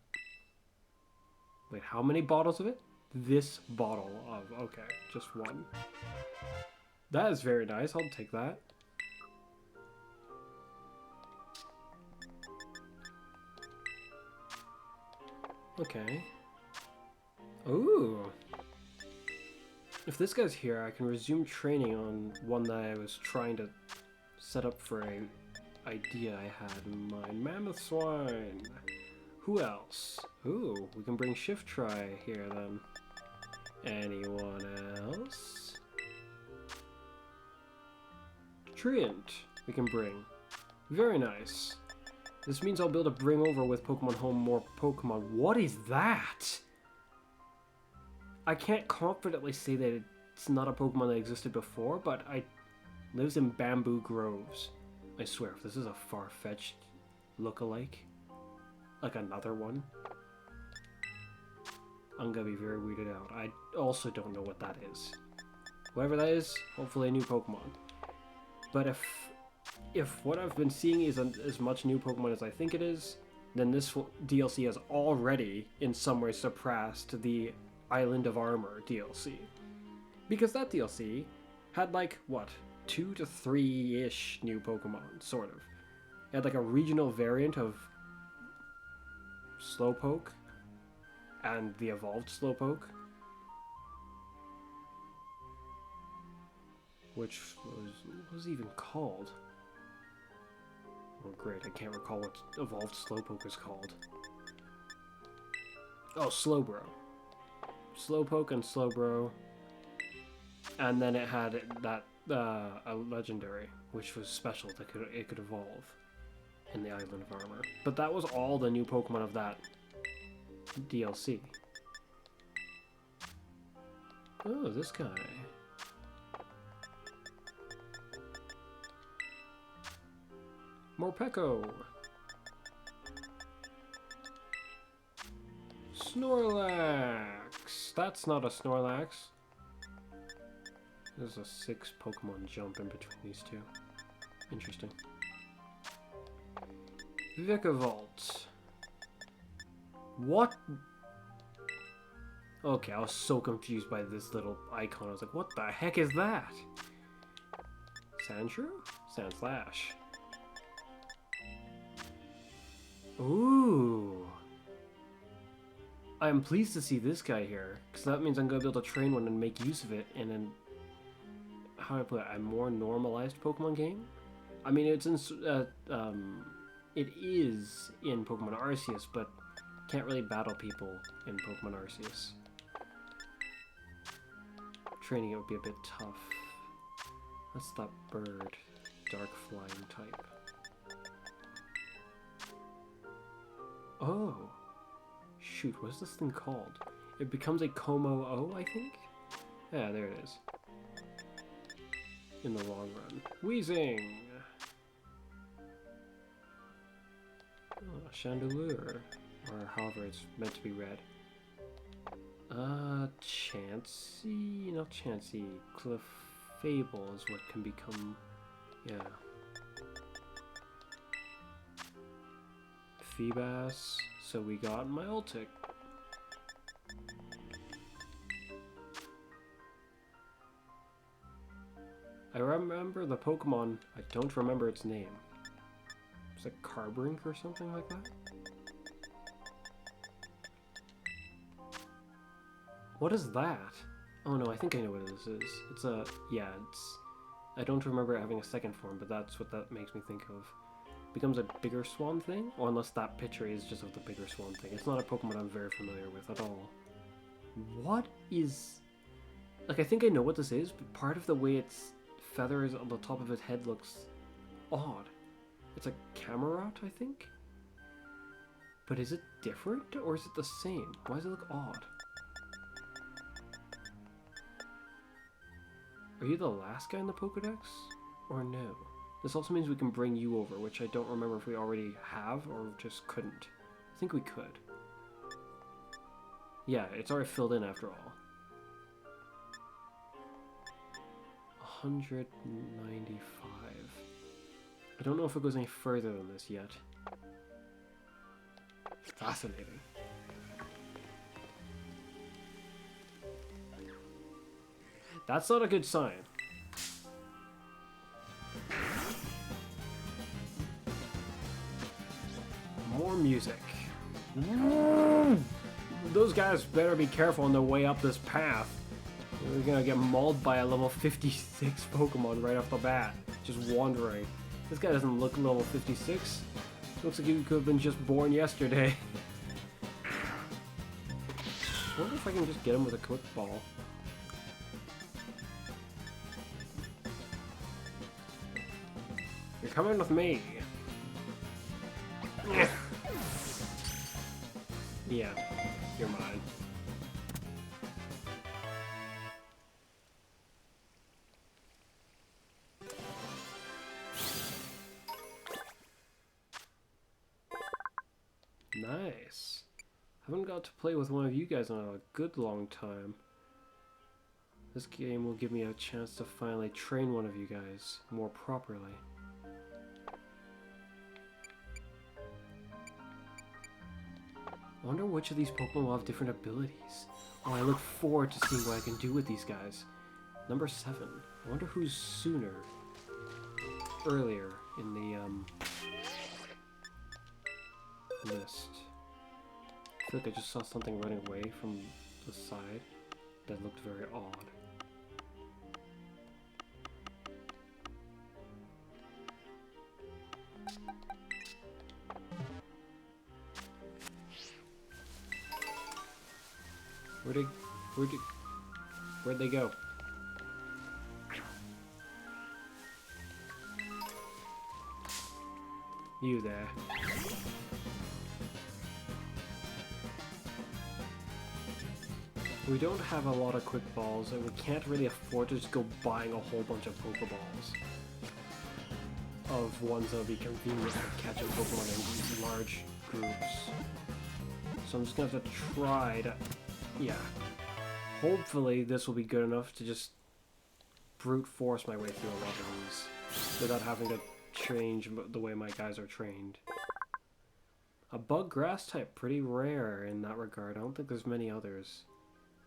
Wait, how many bottles of it? This bottle of, okay, just one. That is very nice, I'll take that. Okay. Ooh. If this guy's here, I can resume training on one that I was trying to set up for a idea I had in mind. Mammoth Swine. Who else? Ooh, we can bring Shift Try here then. Anyone else? Treant we can bring. Very nice. This means I'll be able to bring over with Pokemon Home more Pokemon. What is that? I can't confidently say that it's not a Pokemon that existed before, but it lives in bamboo groves. I swear, if this is a far-fetched look-alike, like another one, I'm gonna be very weirded out. I also don't know what that is. Whatever that is, hopefully a new Pokemon. But if what I've been seeing isn't as much new Pokemon as I think it is, then this DLC has already, in some ways, surpassed the Island of Armor DLC. Because that DLC had like, what, 2 to 3-ish new Pokemon, sort of. It had like a regional variant of Slowpoke, and the evolved Slowpoke, which what was it even called? Oh great, I can't recall what evolved Slowpoke is called. Oh, Slowbro. Slowpoke and Slowbro. And then it had that a legendary, which was special that it could evolve in the Island of Armor. But that was all the new Pokemon of that DLC. Oh, this guy. Morpeko. Snorlax. That's not a Snorlax. There's a 6 Pokemon jump in between these two. Interesting. Vikavolt. What? Okay, I was so confused by this little icon. I was like, what the heck is that? Sandshrew? Sandslash. Ooh. I'm pleased to see this guy here, because that means I'm going to be able to train one and make use of it in an, how do I put it, a more normalized Pokemon game? I mean, it's in, it is in Pokemon Arceus, but can't really battle people in Pokemon Arceus. Training it would be a bit tough. That's that bird. Dark flying type. Oh. Shoot, what's this thing called? It becomes a Como-O, I think? Yeah, there it is. In the long run. Weezing! Oh, Chandelure. Or however it's meant to be read. Chansey? Not Chansey. Clefable is what can become... Yeah. Feebas. So we got Milotic. I remember the Pokemon. I don't remember its name. It's like Carbrink or something like that? What is that? Oh no, I think I know what this is. It's a... yeah, it's... I don't remember it having a second form, but that's what that makes me think of. Becomes a bigger swan thing? Or unless that picture is just of the bigger swan thing. It's not a Pokemon I'm very familiar with at all. What is... like, I think I know what this is, but part of the way its feathers on the top of its head looks odd. It's a Camerot, I think? But is it different, or is it the same? Why does it look odd? Are you the last guy in the Pokedex? Or no? This also means we can bring you over, which I don't remember if we already have or just couldn't. I think we could. Yeah, it's already filled in after all. 195. I don't know if it goes any further than this yet. Fascinating. That's not a good sign. More music. Those guys better be careful on their way up this path. They're gonna get mauled by a level 56 Pokemon right off the bat. Just wandering. This guy doesn't look level 56. Looks like he could have been just born yesterday. I wonder if I can just get him with a quick ball. You're coming with me. Yeah, you're mine. Nice. Haven't got to play with one of you guys in a good long time. This game will give me a chance to finally train one of you guys more properly. I wonder which of these Pokemon will have different abilities. Oh, I look forward to seeing what I can do with these guys. Number 7. I wonder who's sooner. Earlier in the list. feel like I just saw something running away from the side that looked very odd. Where'd they go? You there. We don't have a lot of quick balls, and we can't really afford to just go buying a whole bunch of Pokeballs. Of ones that will be convenient for catching Pokemon in large groups. So I'm just gonna have to try to... yeah. Hopefully this will be good enough to just brute force my way through a lot of these without having to change the way my guys are trained. A bug grass type, pretty rare in that regard. I don't think there's many others.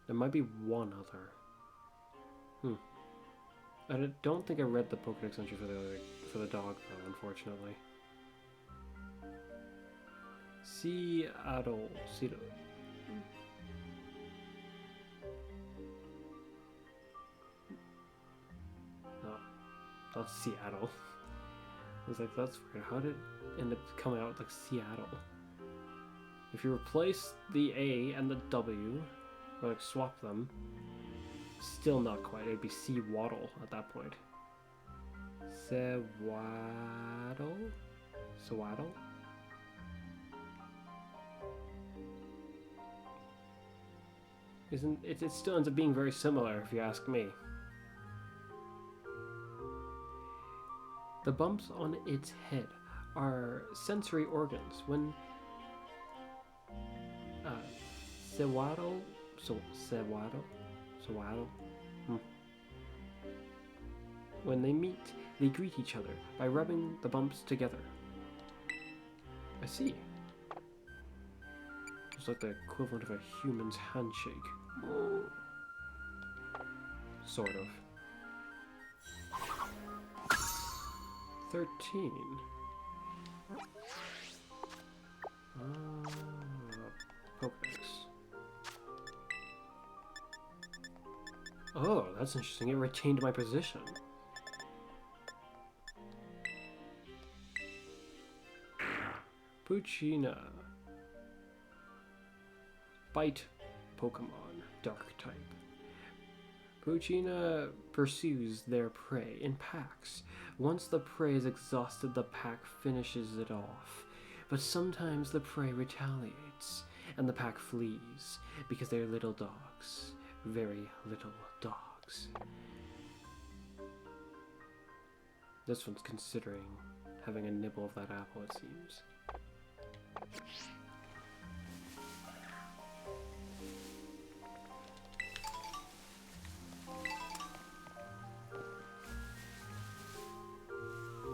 There might be one other. I don't think I read the Pokédex entry for the dog though, unfortunately. Seattle. No, not Seattle. I was like, that's weird. How did it end up coming out like Seattle? If you replace the A and the W, or like swap them, still not quite. It'd be Seawaddle at that point. Sewaddle? Sewaddle? Isn't it? It still ends up being very similar, if you ask me. The bumps on its head are sensory organs. When Sewaddle. When they meet, they greet each other by rubbing the bumps together. I see. It's like the equivalent of a human's handshake. Sort of. 13. Pokedex. Oh, that's interesting. It retained my position. Puccina. Bite Pokemon. Dark type. Puccina pursues their prey in packs. Once the prey is exhausted, the pack finishes it off. But sometimes the prey retaliates, and the pack flees, because they're little dogs. Very little dogs. This one's considering having a nibble of that apple, it seems.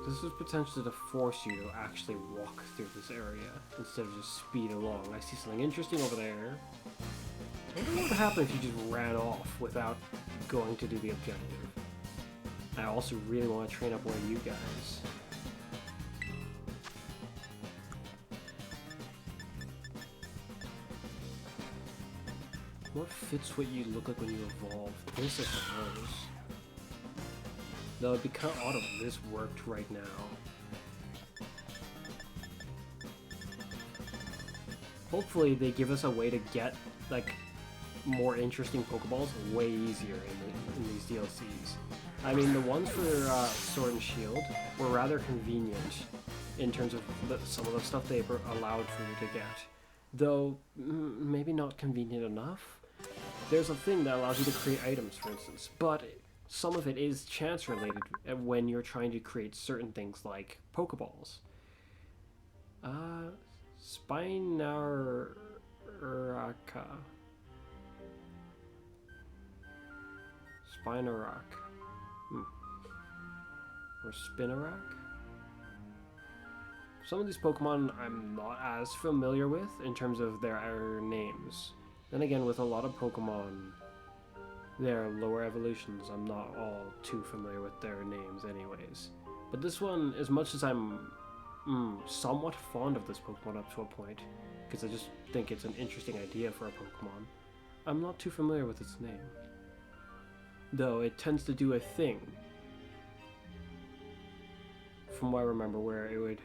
This is potentially to force you to actually walk through this area instead of just speed along. I see something interesting over there. I don't know what would happen if you just ran off without going to do the objective. I also really want to train up one of you guys. What fits what you look like when you evolve? This, I suppose. Though it'd be kind of odd if this worked right now. Hopefully they give us a way to get, like, more interesting Pokeballs way easier in these DLCs. I mean, the ones for Sword and Shield were rather convenient in terms of some of the stuff they allowed for you to get. Though, maybe not convenient enough. There's a thing that allows you to create items, for instance, but some of it is chance related when you're trying to create certain things like Pokeballs. Spinaraka. Spinarak. Or Spinarak? Some of these Pokemon I'm not as familiar with in terms of their names. Then again, with a lot of Pokemon, their lower evolutions, I'm not all too familiar with their names anyways. But this one, as much as I'm somewhat fond of this Pokemon up to a point, because I just think it's an interesting idea for a Pokemon. I'm not too familiar with its name, though it tends to do a thing, from what I remember, where it would,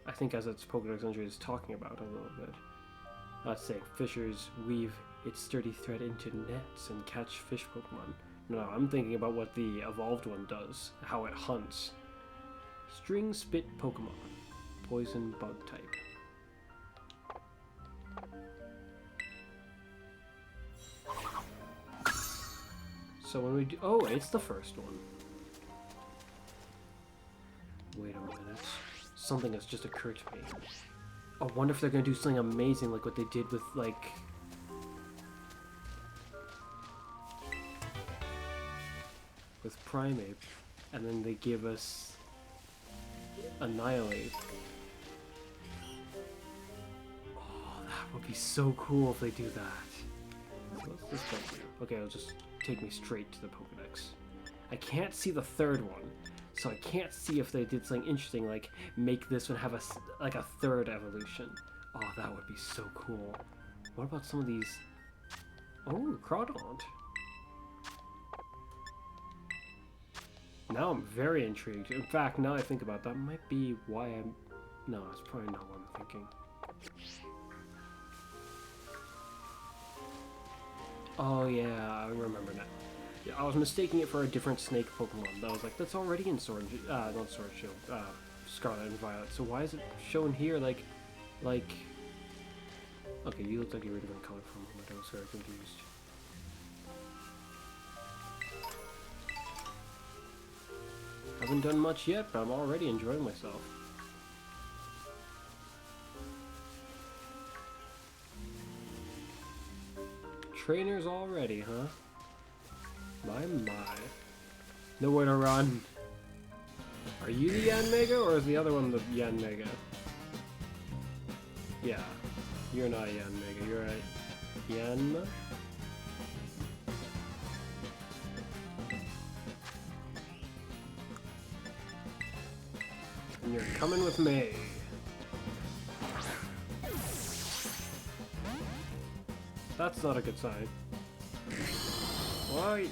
I think as its Pokedex entry is talking about a little bit, saying fishers weave its sturdy thread into nets and catch fish Pokemon. No, I'm thinking about what the evolved one does, how it hunts. String spit Pokemon, poison bug type. So when we do, oh, it's the first one. Wait a minute. Something has just occurred to me. I wonder if they're gonna do something amazing like what they did with, like... with Primeape, and then they give us Annihilate. Oh, that would be so cool if they do that. So what's this button do? Okay, it'll just take me straight to the Pokedex. I can't see the third one, so I can't see if they did something interesting, like make this one have a third evolution. Oh, that would be so cool. What about some of these? Oh, Crawdaunt. Now I'm very intrigued. In fact, now I think about that, might be why I'm... No, it's probably not what I'm thinking. Oh yeah, I remember now. Yeah, I was mistaking it for a different snake Pokemon. That was like, that's already in Sword, not Sword Shield, Scarlet and Violet. So why is it shown here like... Okay, you look like you were a different color from a moment. I was very confused. Haven't done much yet, but I'm already enjoying myself. Trainers already, huh? My. Nowhere to run. Are you the Yanmega, or is the other one the Yanmega? Yeah. You're not a Yanmega, you're a Yanma? And you're coming with me. That's not a good sign. Why?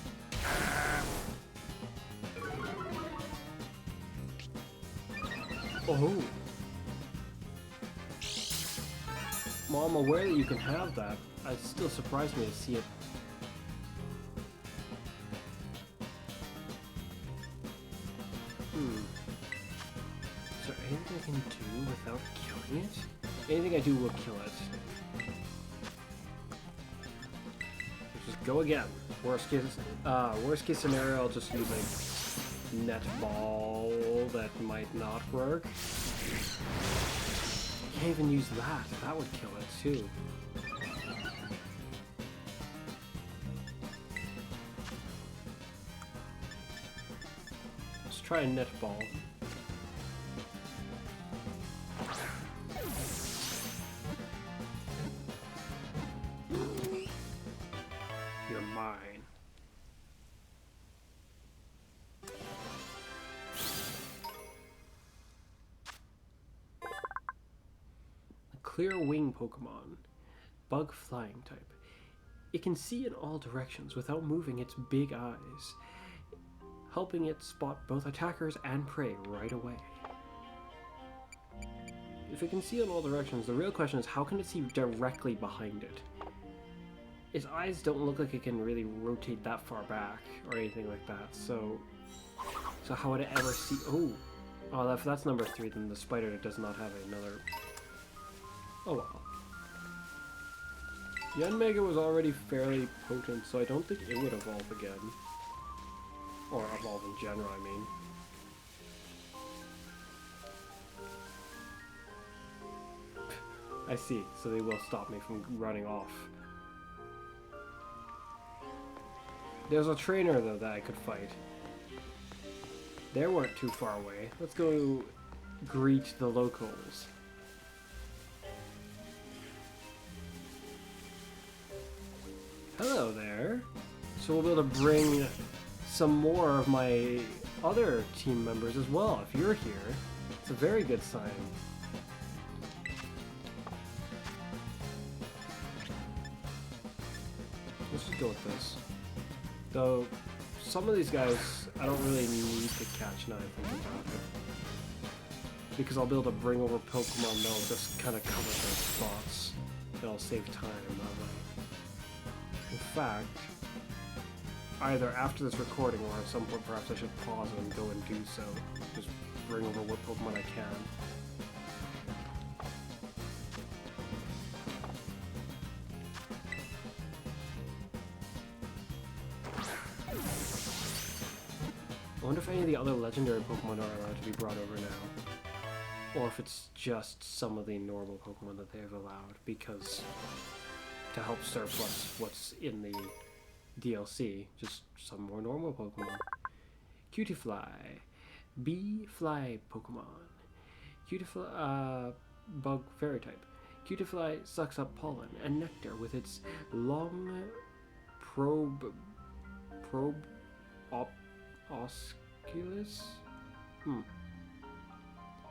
Oh. Well, I'm aware that you can have that. It still surprised me to see it. Is there anything I can do without killing it? Anything I do will kill it. Let's just go again. Worst case scenario, I'll just use a net ball that might not work. Can't even use that. That would kill it too. Let's try a net ball. You're mine. Clear wing Pokemon, bug flying type. It can see in all directions without moving its big eyes, helping it spot both attackers and prey right away. If it can see in all directions, the real question is how can it see directly behind it? Its eyes don't look like it can really rotate that far back or anything like that, so how would it ever see? Oh, if that's number 3, then the spider does not have another. Oh well. Yanmega was already fairly potent, so I don't think it would evolve again. Or evolve in general, I mean. I see, so they will stop me from running off. There's a trainer, though, that I could fight. They weren't too far away. Let's go greet the locals. Hello there. So we'll be able to bring some more of my other team members as well. If you're here, it's a very good sign. go with this. Though, some of these guys, I don't really need to catch now I think about it. Because I'll be able to bring over Pokemon that'll just kind of cover those spots. It'll save time that way. In fact, either after this recording or at some point perhaps I should pause and go and do so. Just bring over what Pokemon I can. I wonder if any of the other legendary Pokemon are allowed to be brought over now. Or if it's just some of the normal Pokemon that they've allowed, because to help surplus what's in the DLC, just some more normal Pokemon. Cutiefly, bee fly Pokemon. Cutiefly, bug fairy type. Cutiefly sucks up pollen and nectar with its long osculus?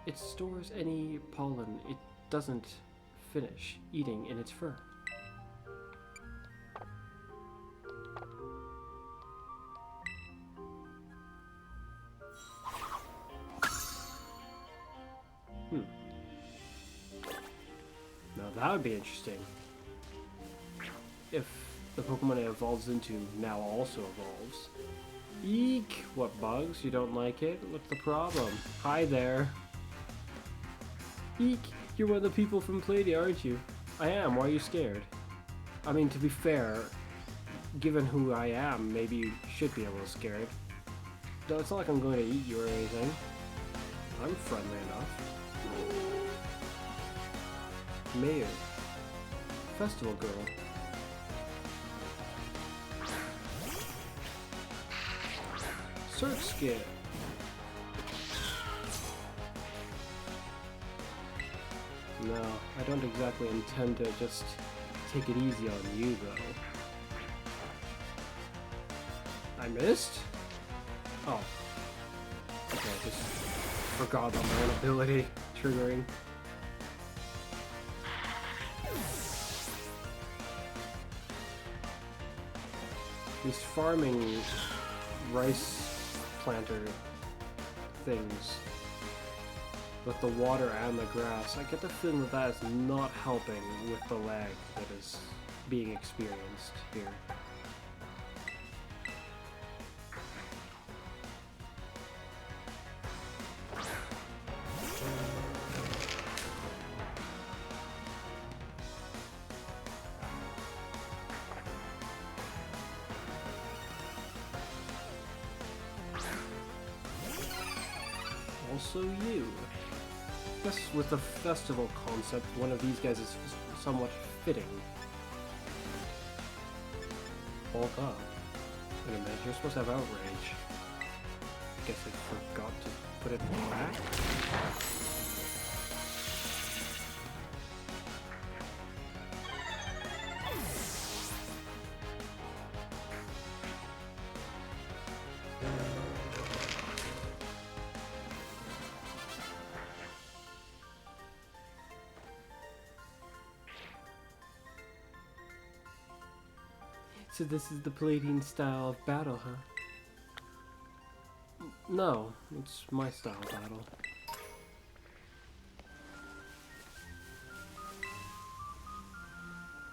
It stores any pollen it doesn't finish eating in its fur. Now that would be interesting. If the Pokemon it evolves into now also evolves. Eek! What, bugs? You don't like it? What's the problem? Hi there. Eek! You're one of the people from Playdia, aren't you? I am. Why are you scared? I mean, to be fair, given who I am, maybe you should be a little scared. Though it's not like I'm going to eat you or anything. I'm friendly enough. Mayor. Festival girl. Search skit. No, I don't exactly intend to just take it easy on you, though. I missed? Oh. Okay, I just forgot about my own ability triggering. These farming rice planter things with the water and the grass, I get the feeling that that is not helping with the lag that is being experienced here. Also you. I guess with the festival concept, one of these guys is somewhat fitting. Bulk up. Wait a minute, you're supposed to have outrage. I guess I forgot to put it back. So this is the Palladian style of battle, huh? No, it's my style of battle.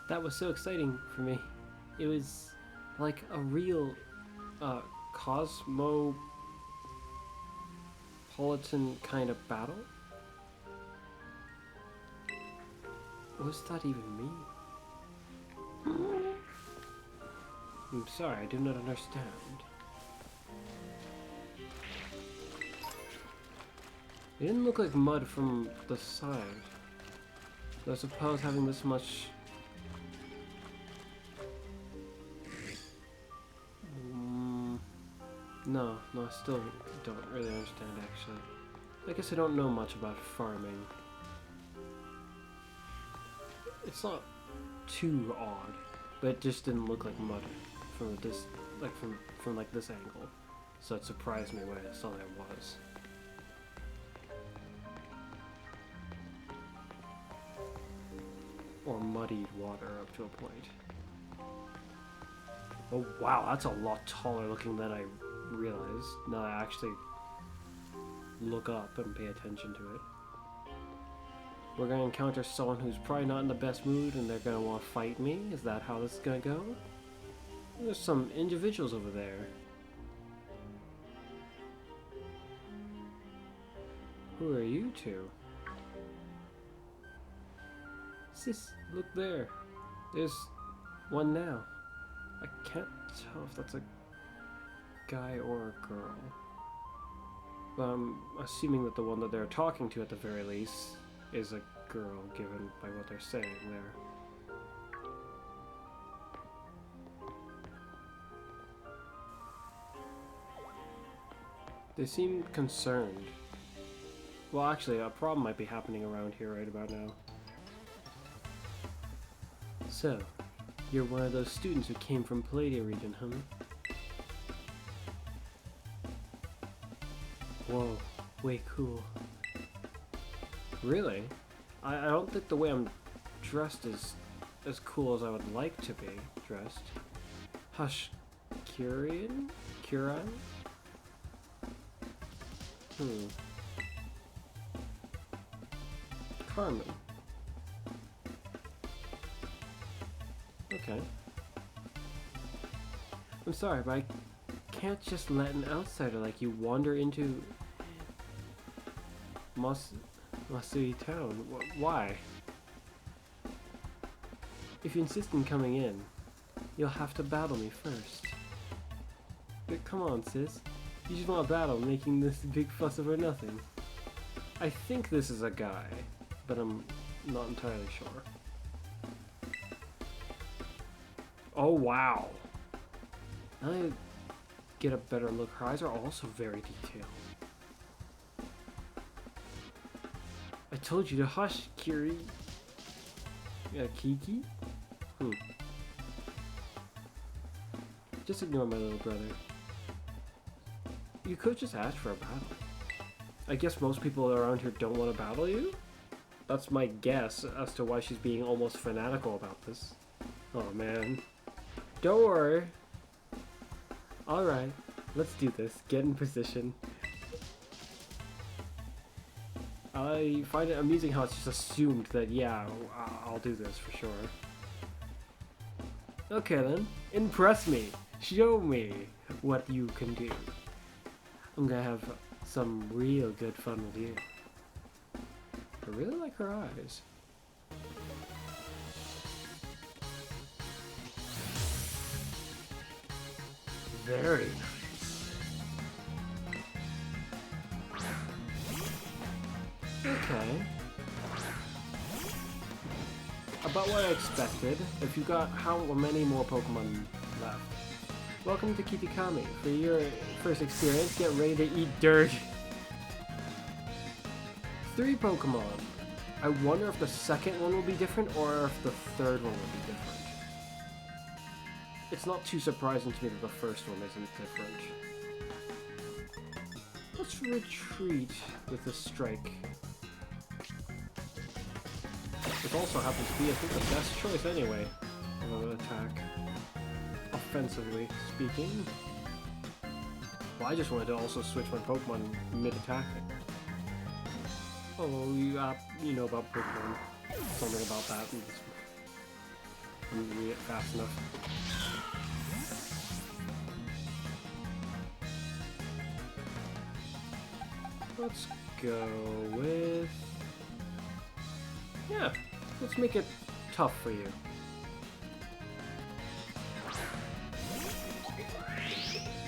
That was so exciting for me. It was like a real cosmopolitan kind of battle. What does that even mean? I'm sorry, I do not understand. It didn't look like mud from the side. Though I suppose having this much... No, I still don't really understand, actually. I guess I don't know much about farming. It's not too odd, but it just didn't look like mud from this, like from like this angle. So it surprised me when I saw that it was. Or muddied water up to a point. Oh wow, that's a lot taller looking than I realized. Now I actually look up and pay attention to it. We're gonna encounter someone who's probably not in the best mood and they're gonna want to fight me. Is that how this is gonna go? There's some individuals over there. Who are you two? Sis, look there. There's one now. I can't tell if that's a guy or a girl. But I'm assuming that the one that they're talking to at the very least is a girl, given by what they're saying there. They seem concerned. Well, actually, a problem might be happening around here right about now. So, you're one of those students who came from Palladium region, huh? Whoa, way cool. Really? I don't think the way I'm dressed is as cool as I would like to be dressed. Hush, Curian? Curan? Carmen. Okay. I'm sorry, but I can't just let an outsider like you wander into Masui town. Why? If you insist on coming in, you'll have to battle me first. But come on, sis. You just want to battle, making this big fuss over nothing. I think this is a guy, but I'm not entirely sure. Oh wow! Now I get a better look. Her eyes are also very detailed. I told you to hush, Kiri. Yeah, Kiki? Just ignore my little brother. You could just ask for a battle. I guess most people around here don't want to battle you? That's my guess as to why she's being almost fanatical about this. Oh man. Don't worry. Alright, let's do this. Get in position. I find it amusing how it's just assumed that, yeah, I'll do this for sure. Okay then, impress me. Show me what you can do. I'm gonna have some real good fun with you. I really like her eyes. Very nice. Okay. About what I expected. If you got how many more Pokemon left? Welcome to Kitikami. For your first experience, get ready to eat dirt. 3 Pokemon. I wonder if the second one will be different or if the third one will be different. It's not too surprising to me that the first one isn't different. Let's retreat with the strike. This also happens to be, I think, the best choice anyway of an attack. Offensively speaking. Well, I just wanted to also switch my Pokemon mid-attacking. Oh, you know about Pokemon. Something about that. I'm reading it fast enough. Let's go with... yeah, let's make it tough for you.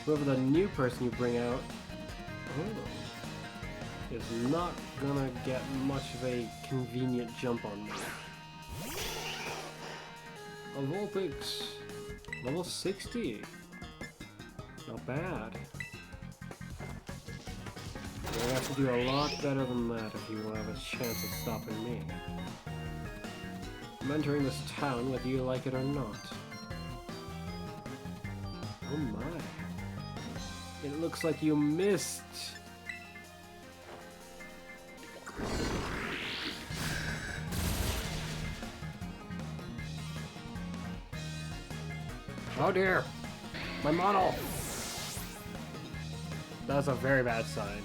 Whoever the new person you bring out is not gonna get much of a convenient jump on me. A Vulpix, level 60. Not bad. You're gonna have to do a lot better than that if you want to have a chance of stopping me. I'm entering this town whether you like it or not. Oh my. It looks like you missed. Oh dear. My model! That's a very bad sign.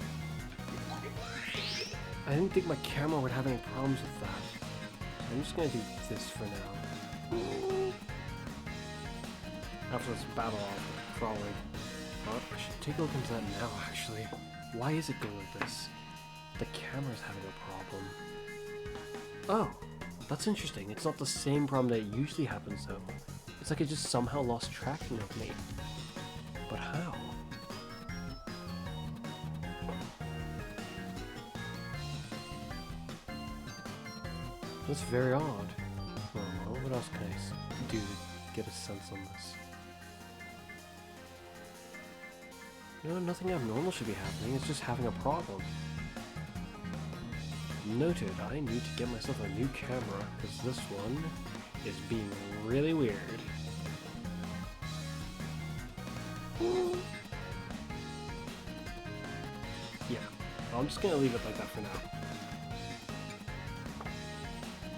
I didn't think my camera would have any problems with that. I'm just gonna do this for now. After this battle, I'll probably... Oh, I should take a look into that now, actually. Why is it going like this? The camera's having a problem. Oh, that's interesting. It's not the same problem that usually happens, though. It's like it just somehow lost tracking of me. But how? That's very odd. Well, what else can I do to get a sense on this? You know, nothing abnormal should be happening. It's just having a problem. Noted, I need to get myself a new camera, because this one is being really weird. Yeah, I'm just gonna leave it like that for now.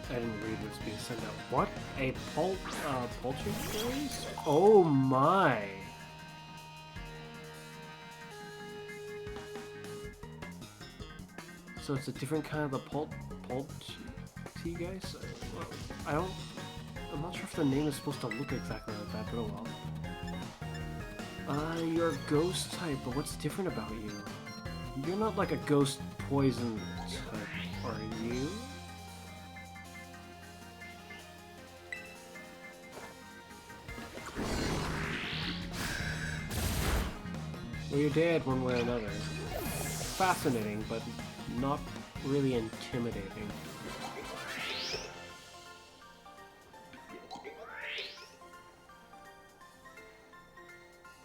I didn't read what's being sent out. What? A poltergeist? Oh my! So it's a different kind of the poltergeist? I'm not sure if the name is supposed to look exactly like that, but oh well. You're a ghost type, but what's different about you? You're not like a ghost poison type, are you? Well, you're dead one way or another. Fascinating, but not really intimidating.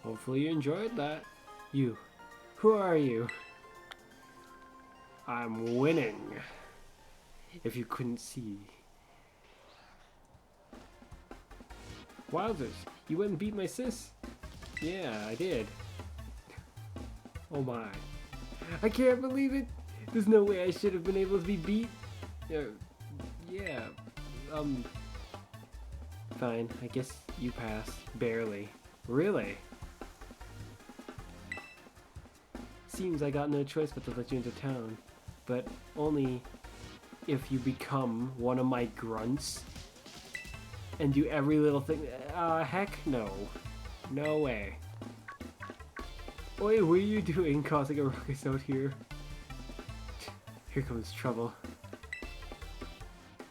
Hopefully you enjoyed that. You. Who are you? I'm winning. If you couldn't see. Wowzers, you went and beat my sis? Yeah, I did. Oh my. I can't believe it! There's no way I should have been able to be beat. Yeah. Fine, I guess you pass. Barely. Really? Seems I got no choice but to let you into town. But only if you become one of my grunts and do every little thing. Heck no. No way. Oi, what are you doing causing a ruckus out here? Here comes trouble.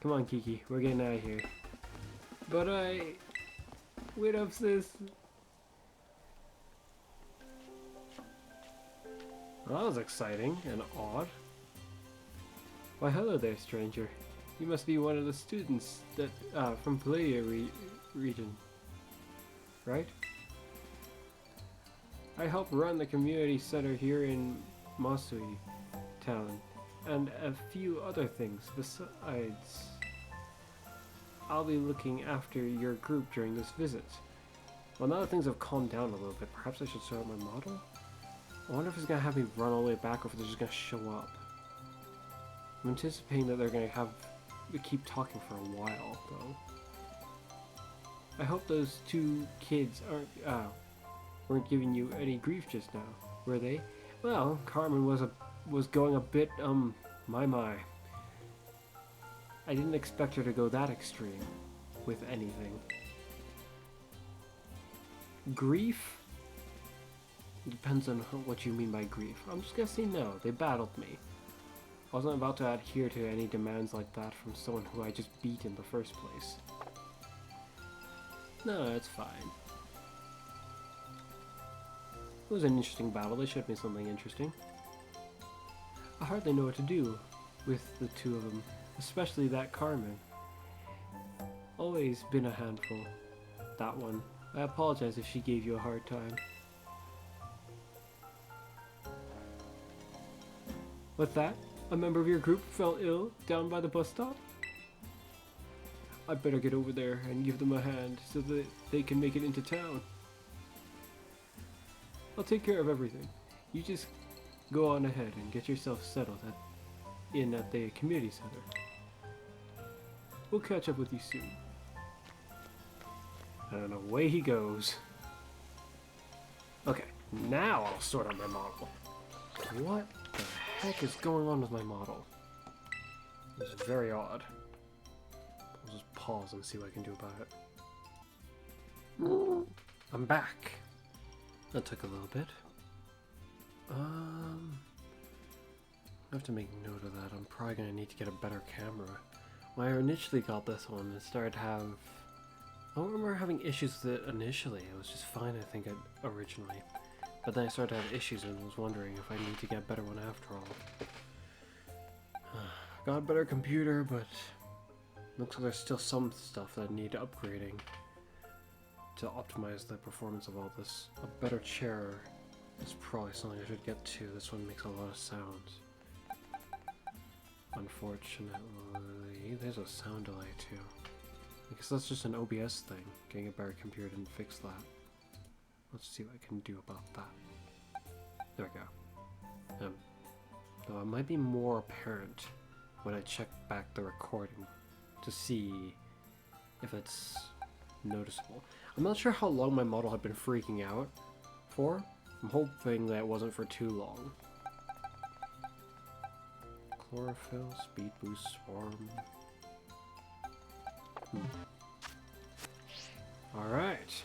Come on, Kiki, we're getting out of here. But wait up, sis. Well, that was exciting and odd. Why, hello there, stranger. You must be one of the students that from Palladium region, right? I help run the community center here in Masui town, and a few other things besides. I'll be looking after your group during this visit. Well, now that things have calmed down a little bit, perhaps I should start my model? I wonder if it's going to have me run all the way back or if they're just going to show up. I'm anticipating that they're going to keep talking for a while, though. I hope those two kids weren't giving you any grief just now, were they? Well, Carmen was going a bit, my. I didn't expect her to go that extreme with anything. Grief? Depends on what you mean by grief. I'm just guessing no, they battled me. I wasn't about to adhere to any demands like that from someone who I just beat in the first place. No, it's fine. It was an interesting battle. They showed me something interesting. I hardly know what to do with the two of them, especially that Carmen. Always been a handful. That one. I apologize if she gave you a hard time. What's that? A member of your group fell ill down by the bus stop? I'd better get over there and give them a hand so that they can make it into town. I'll take care of everything. You just go on ahead and get yourself settled at the community center. We'll catch up with you soon. And away he goes. Okay, now I'll sort out my model. What the heck is going on with my model? It's very odd. I'll just pause and see what I can do about it. I'm back. That took a little bit. I have to make note of that. I'm probably gonna need to get a better camera. When I initially got this one, it started to have... I don't remember having issues with it initially. It was just fine, I think, originally. But then I started to have issues and was wondering if I need to get a better one after all. Got a better computer, but looks like there's still some stuff that need upgrading to optimize the performance of all this. A better chair is probably something I should get to. This one makes a lot of sounds. Unfortunately, there's a sound delay too. I guess that's just an OBS thing. Getting a better computer didn't fix that. Let's see what I can do about that. There we go. Though it might be more apparent when I check back the recording to see if it's noticeable. I'm not sure how long my model had been freaking out for. I'm hoping that it wasn't for too long. Chlorophyll, speed boost, swarm. Alright.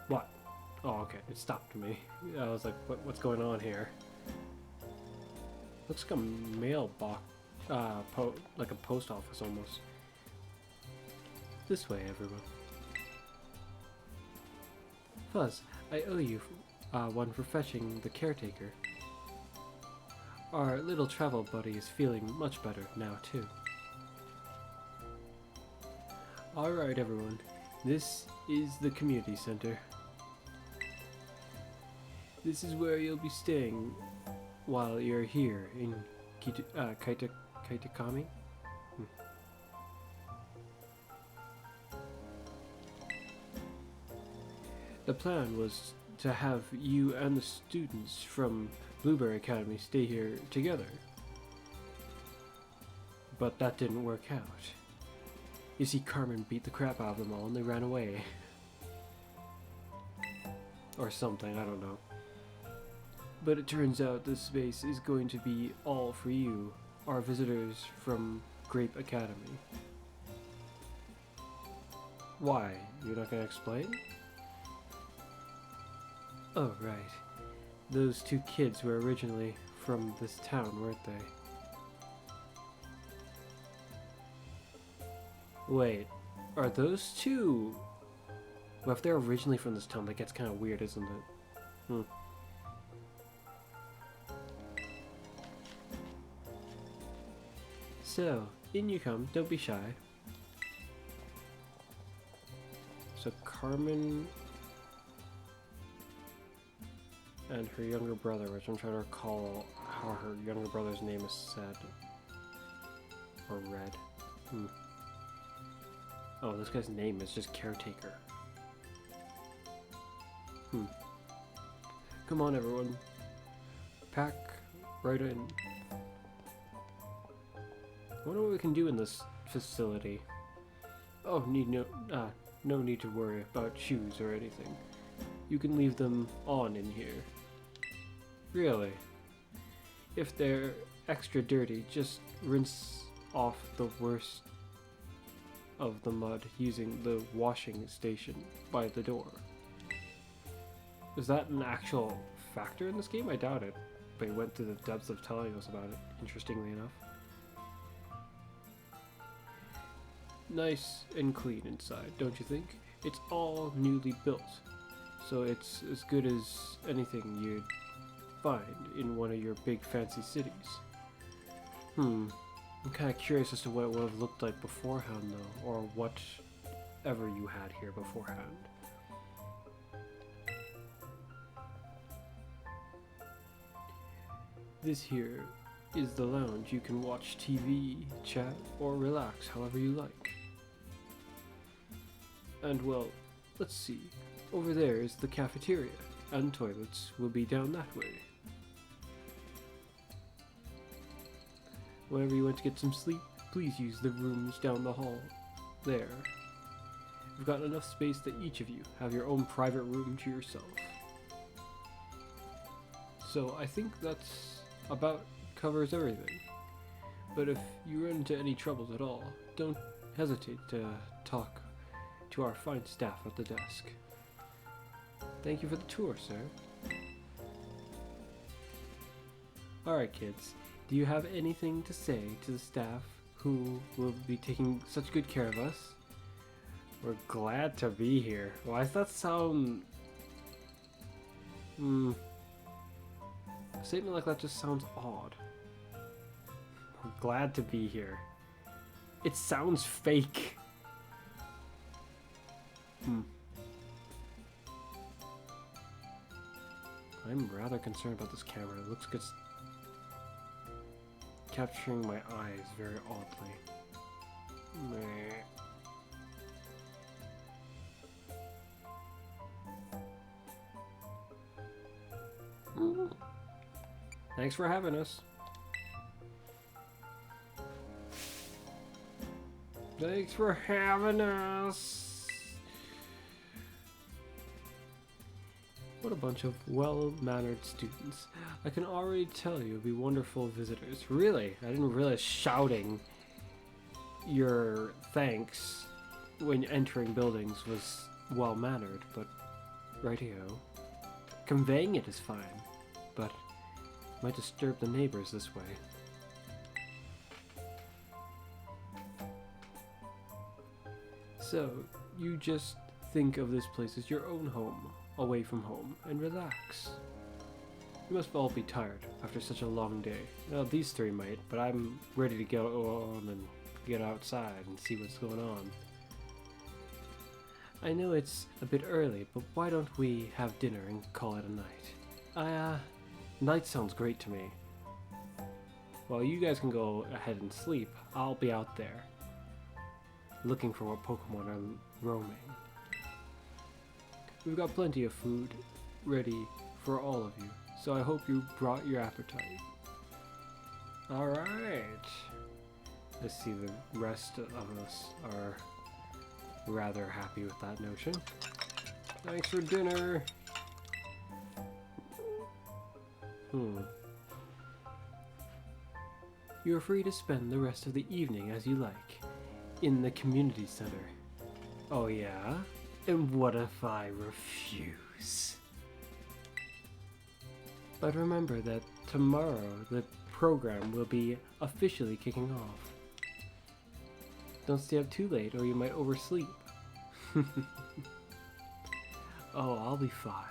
What? Oh, okay. It stopped me. I was like, what's going on here? Looks like a mailbox, like a post office almost. This way, everyone. Fuzz, I owe you one for fetching the caretaker. Our little travel buddy is feeling much better now, too. Alright, everyone. This is the community center. This is where you'll be staying while you're here in Kaitakami? The plan was to have you and the students from Blueberry Academy stay here together. But that didn't work out. You see, Carmen beat the crap out of them all and they ran away. Or something, I don't know. But it turns out this space is going to be all for you, our visitors from Grape Academy. Why? You're not gonna explain? Oh, right. Those two kids were originally from this town, weren't they? Wait, are those two... Well, if they're originally from this town, that gets kind of weird, isn't it? So, in you come, don't be shy. So Carmen and her younger brother, which I'm trying to recall how her younger brother's name is said. Or read. Oh, this guy's name is just Caretaker. Come on, everyone. Pack right in. I wonder what we can do in this facility. Oh, no need to worry about shoes or anything. You can leave them on in here. Really? If they're extra dirty, just rinse off the worst of the mud using the washing station by the door. Is that an actual factor in this game? I doubt it. But he went to the depths of telling us about it, interestingly enough. Nice and clean inside, don't you think? It's all newly built, so it's as good as anything you'd find in one of your big fancy cities. I'm kind of curious as to what it would have looked like beforehand, though, or whatever you had here beforehand. This here is the lounge. You can watch TV, chat, or relax however you like. And well, let's see. Over there is the cafeteria, and toilets will be down that way. Whenever you want to get some sleep, please use the rooms down the hall. there. You've got enough space that each of you have your own private room to yourself. So I think that's about covers everything. But if you run into any troubles at all, don't hesitate to talk to our fine staff at the desk. Thank you for the tour, sir. Alright kids, do you have anything to say to the staff who will be taking such good care of us? We're glad to be here. Why does that sound... A statement like that just sounds odd. We're glad to be here. It sounds fake. I'm rather concerned about this camera. It looks like it's capturing my eyes very oddly. Meh. Thanks for having us. Thanks for having us. What a bunch of well-mannered students. I can already tell you'll be wonderful visitors. Really? I didn't realize shouting your thanks when entering buildings was well-mannered, but rightio. Conveying it is fine, but might disturb the neighbors this way. So, you just think of this place as your own home, away from home, and relax. You must all be tired after such a long day. Well, these three might, but I'm ready to go on and get outside and see what's going on. I know it's a bit early, but why don't we have dinner and call it a night? Night sounds great to me. While you guys can go ahead and sleep, I'll be out there, looking for what Pokemon are roaming. We've got plenty of food ready for all of you, so I hope you brought your appetite. Alright. Let's see, the rest of us are rather happy with that notion. Thanks for dinner! You're free to spend the rest of the evening as you like, in the community center. Oh yeah? And what if I refuse? But remember that tomorrow the program will be officially kicking off. Don't stay up too late or you might oversleep. Oh, I'll be fine.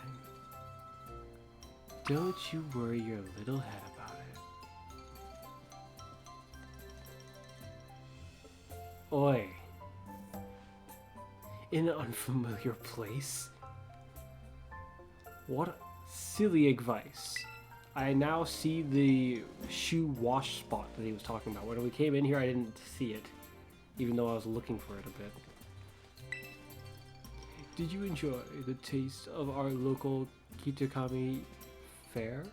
Don't you worry your little head about it. Oi. In an unfamiliar place? What silly advice. I now see the shoe wash spot that he was talking about. When we came in here I didn't see it, even though I was looking for it a bit. Did you enjoy the taste of our local Kitakami fair?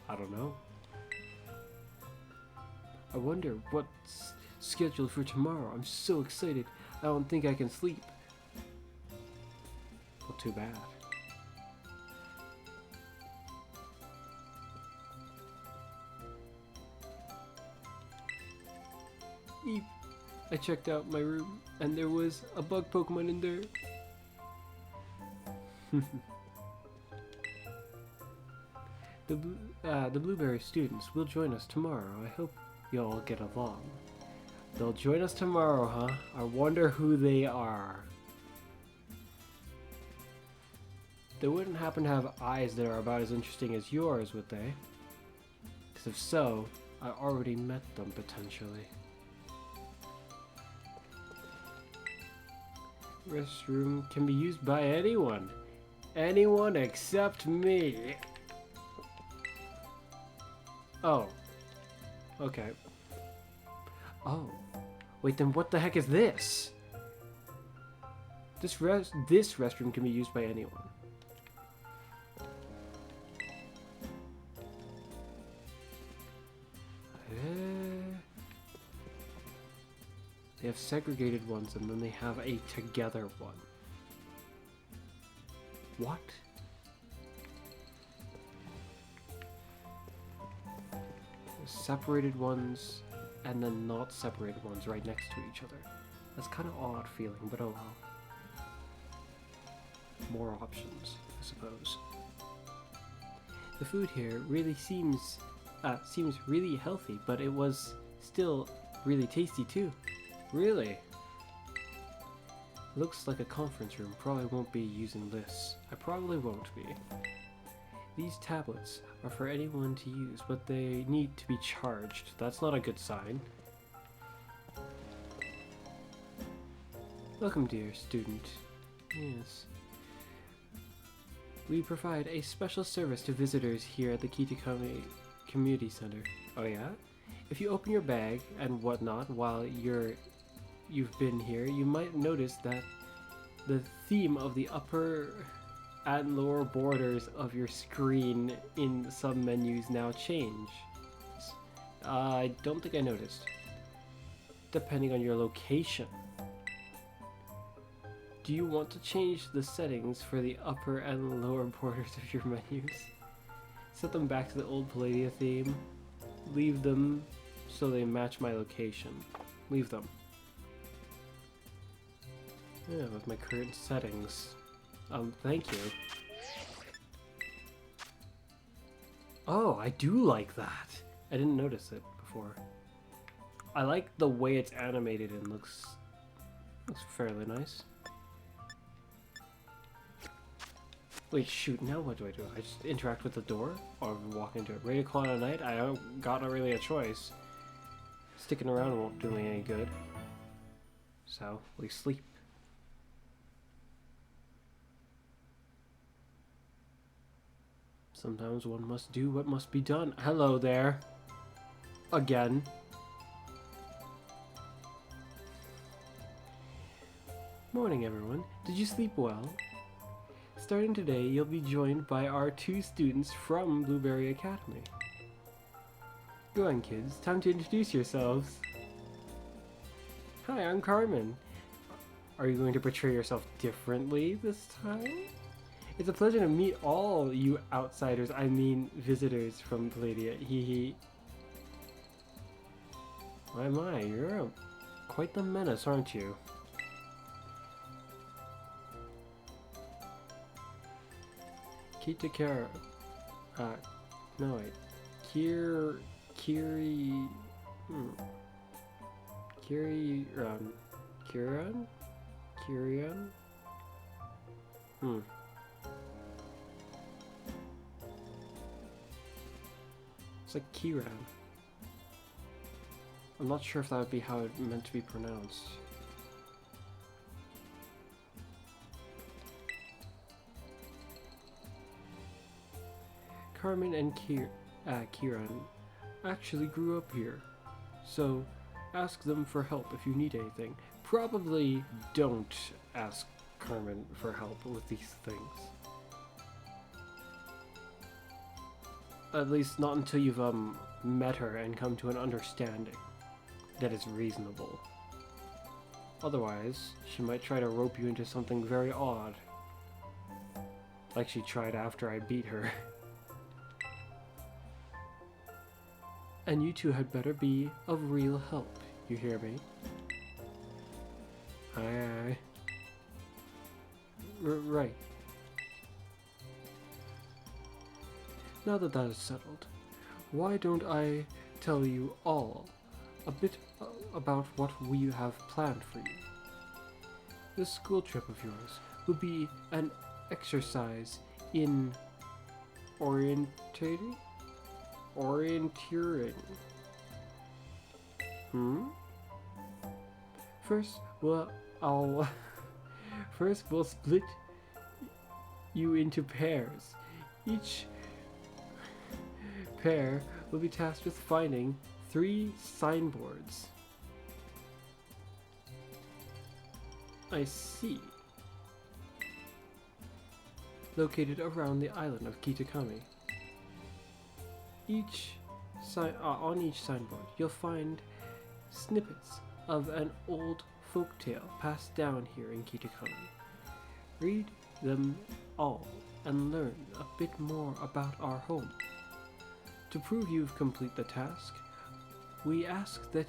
I don't know. I wonder what's scheduled for tomorrow. I'm so excited. I don't think I can sleep. Well, too bad. Eep. I checked out my room and there was a bug Pokemon in there. The Blueberry students will join us tomorrow. I hope y'all get along. They'll join us tomorrow, huh? I wonder who they are. They wouldn't happen to have eyes that are about as interesting as yours, would they? Because if so, I already met them potentially. Restroom can be used by anyone. Anyone except me. Oh. Okay. Oh. Wait, then what the heck is this? This restroom can be used by anyone. They have segregated ones and then they have a together one. What? There's separated ones and then not separated ones right next to each other. That's kind of odd feeling, but oh well. More options, I suppose. The food here really seems really healthy, but it was still really tasty too. Really? Looks like a conference room. Probably won't be using this. I probably won't be. These tablets are for anyone to use, but they need to be charged. That's not a good sign. Welcome, dear student. Yes. We provide a special service to visitors here at the Kitakami Community Center. Oh yeah? If you open your bag and whatnot while you've been here, you might notice that the theme of the upper and lower borders of your screen in some menus now change. I don't think I noticed. Depending on your location. Do you want to change the settings for the upper and lower borders of your menus? Set them back to the old Palladia theme. Leave them so they match my location. Leave them. Yeah, with my current settings. Thank you. Oh, I do like that. I didn't notice it before. I like the way it's animated and looks fairly nice. Wait, shoot, now what do? I just interact with the door? Or walk into it? 8 o'clock at night? I don't got really a choice. Sticking around won't do me any good. So, we sleep. Sometimes one must do what must be done. Hello there. Again. Morning, everyone. Did you sleep well? Starting today, you'll be joined by our 2 students from Blueberry Academy. Go on, kids. Time to introduce yourselves. Hi, I'm Carmen. Are you going to portray yourself differently this time? It's a pleasure to meet all you outsiders, I mean visitors from Palladia. Hee hee. My, you're quite the menace, aren't you? Kitakara. No wait. Kiriran? It's like Kiran. I'm not sure if that would be how it meant to be pronounced. Carmen and Kiran actually grew up here, so ask them for help if you need anything. Probably don't ask Carmen for help with these things. At least not until you've met her and come to an understanding that is reasonable. Otherwise, she might try to rope you into something very odd. Like she tried after I beat her. And you two had better be of real help, you hear me? Aye. Right. Now that that is settled, why don't I tell you all a bit about what we have planned for you? This school trip of yours will be an exercise in orienteering? First, we'll split you into pairs. Each pair will be tasked with finding 3 signboards. I see. Located around the island of Kitakami. On each signboard, you'll find snippets of an old folktale passed down here in Kitakami. Read them all and learn a bit more about our home. To prove you've completed the task, we ask that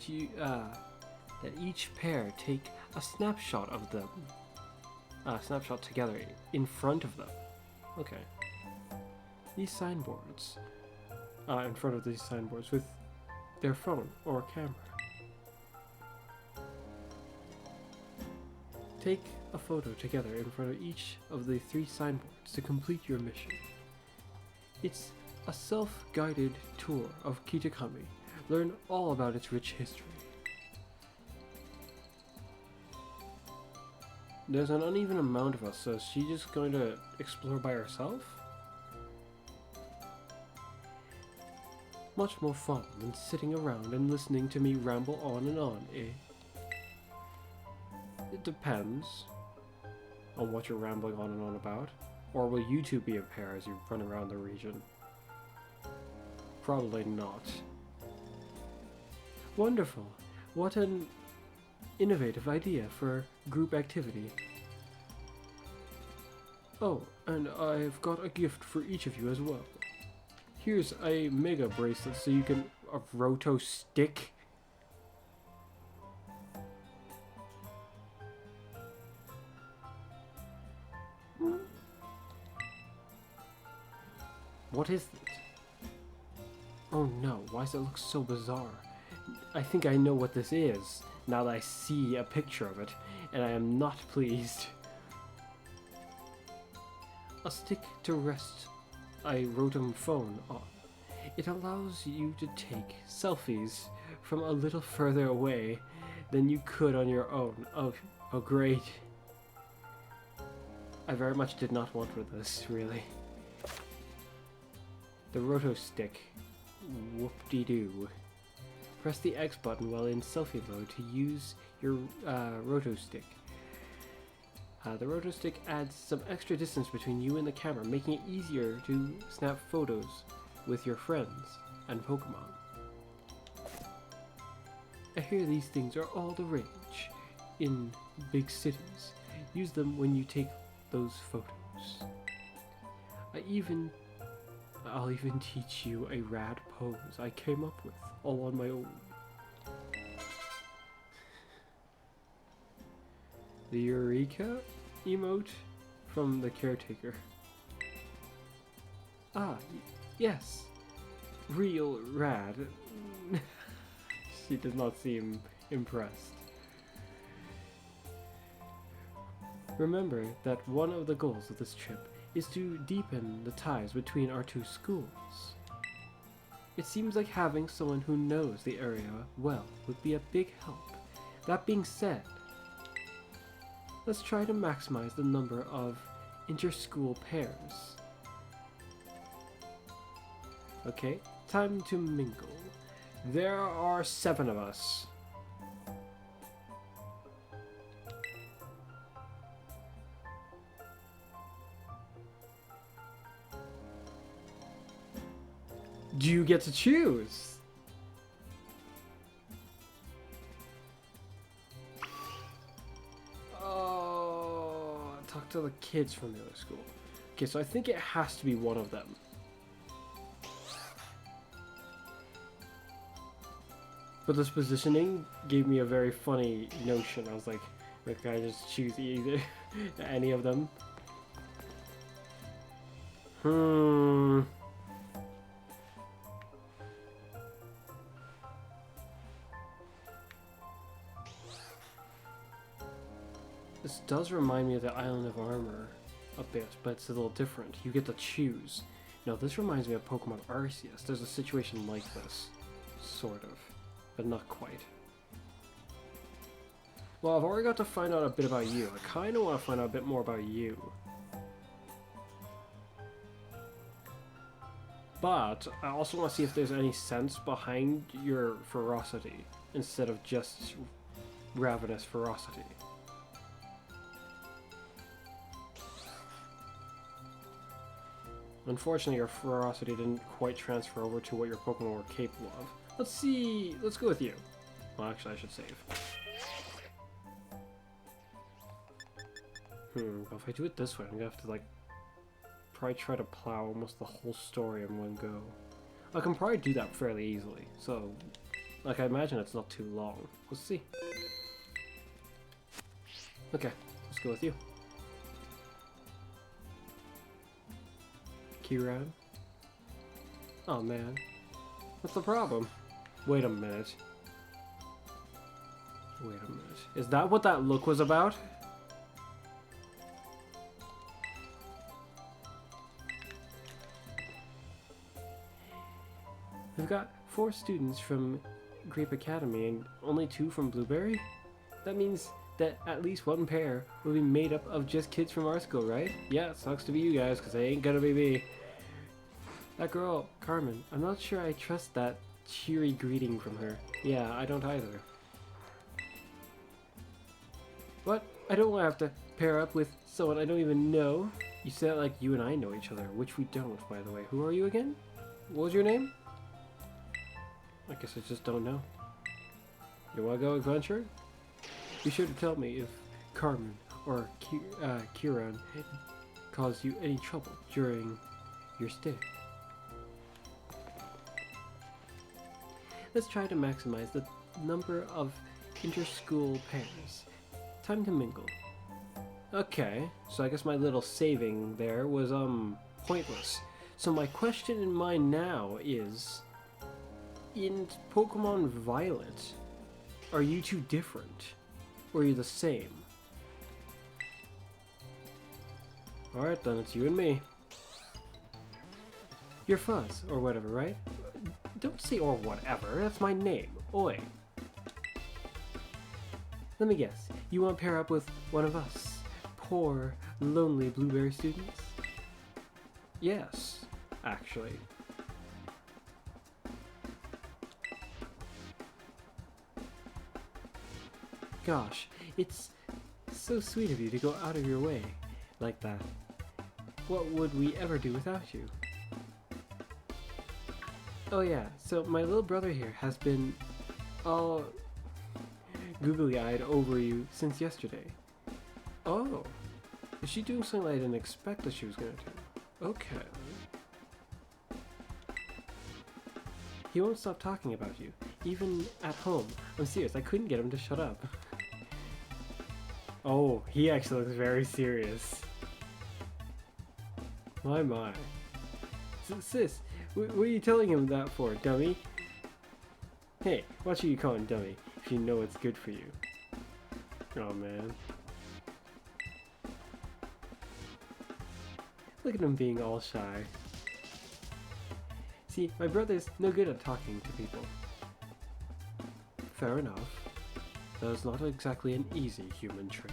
that each pair take a snapshot of them. Snapshot together in front of them. Okay. These signboards. In front of these signboards with their phone or camera. Take a photo together in front of each of the 3 signboards to complete your mission. It's a self-guided tour of Kitakami. Learn all about its rich history. There's an uneven amount of us, so is she just going to explore by herself? Much more fun than sitting around and listening to me ramble on and on, eh? It depends on what you're rambling on and on about. Or will you two be a pair as you run around the region? Probably not. Wonderful. What an innovative idea for group activity. Oh, and I've got a gift for each of you as well. Here's a mega bracelet so you can... a roto stick? What is it? Oh no, why does it look so bizarre? I think I know what this is, now that I see a picture of it, and I am not pleased. A stick to rest a Rotom phone on. It allows you to take selfies from a little further away than you could on your own. Oh great. I very much did not want for this, really. The Roto Stick. Whoop-de-doo. Press the X button while in selfie mode to use your Roto Stick. The Roto Stick adds some extra distance between you and the camera, making it easier to snap photos with your friends and Pokemon. I hear these things are all the rage in big cities. Use them when you take those photos. I'll even teach you a rad pose I came up with all on my own. The Eureka emote from the caretaker. Yes. Real rad. She does not seem impressed. Remember that one of the goals of this trip is to deepen the ties between our 2 schools. It seems like having someone who knows the area well would be a big help. That being said, let's try to maximize the number of inter-school pairs. Okay, time to mingle. There are 7 of us. Do you get to choose? Oh, talk to the kids from the other school. Okay, so I think it has to be one of them. But this positioning gave me a very funny notion. I was like, can I just choose either any of them? This does remind me of the Island of Armor a bit, but it's a little different. You get to choose. Now this reminds me of Pokemon Arceus. There's a situation like this. Sort of. But not quite. Well, I've already got to find out a bit about you. I kind of want to find out a bit more about you. But I also want to see if there's any sense behind your ferocity instead of just ravenous ferocity. Unfortunately, your ferocity didn't quite transfer over to what your Pokemon were capable of. Let's see. Let's go with you. Well, actually, I should save. Well, if I do it this way, I'm gonna have to, like, probably try to plow almost the whole story in one go. I can probably do that fairly easily, so, like, I imagine it's not too long. We'll see. Okay, let's go with you. Kieran? Oh man, what's the problem? Wait a minute. Wait a minute. Is that what that look was about? We've got 4 students from Grape Academy and only 2 from Blueberry? That means that at least 1 pair will be made up of just kids from our school, right? Yeah, it sucks to be you guys, because they ain't gonna be me. That girl, Carmen, I'm not sure I trust that cheery greeting from her. Yeah, I don't either. What? I don't want to have to pair up with someone I don't even know. You said it like you and I know each other, which we don't, by the way. Who are you again? What was your name? I guess I just don't know. You want to go adventuring? Be sure to tell me if Carmen or Kieran caused you any trouble during your stay. Let's try to maximize the number of inter-school pairs. Time to mingle. Okay, so I guess my little saving there was pointless. So my question in mind now is, in Pokemon Violet, are you two different? Or are you the same? Alright then, it's you and me. You're Fuzz, or whatever, right? Don't say or whatever, that's my name. Oi. Let me guess, you want to pair up with one of us, poor, lonely Blueberry students? Yes, actually. Gosh, it's so sweet of you to go out of your way like that. What would we ever do without you? Oh yeah, so my little brother here has been all googly-eyed over you since yesterday. Oh, is she doing something I didn't expect that she was gonna do? Okay. He won't stop talking about you, even at home. I'm serious, I couldn't get him to shut up. Oh, he actually looks very serious. My. Sis, what are you telling him that for, dummy? Hey, why should you call him dummy if you know it's good for you? Oh man. Look at him being all shy. See, my brother's no good at talking to people. Fair enough. That is not exactly an easy human trait.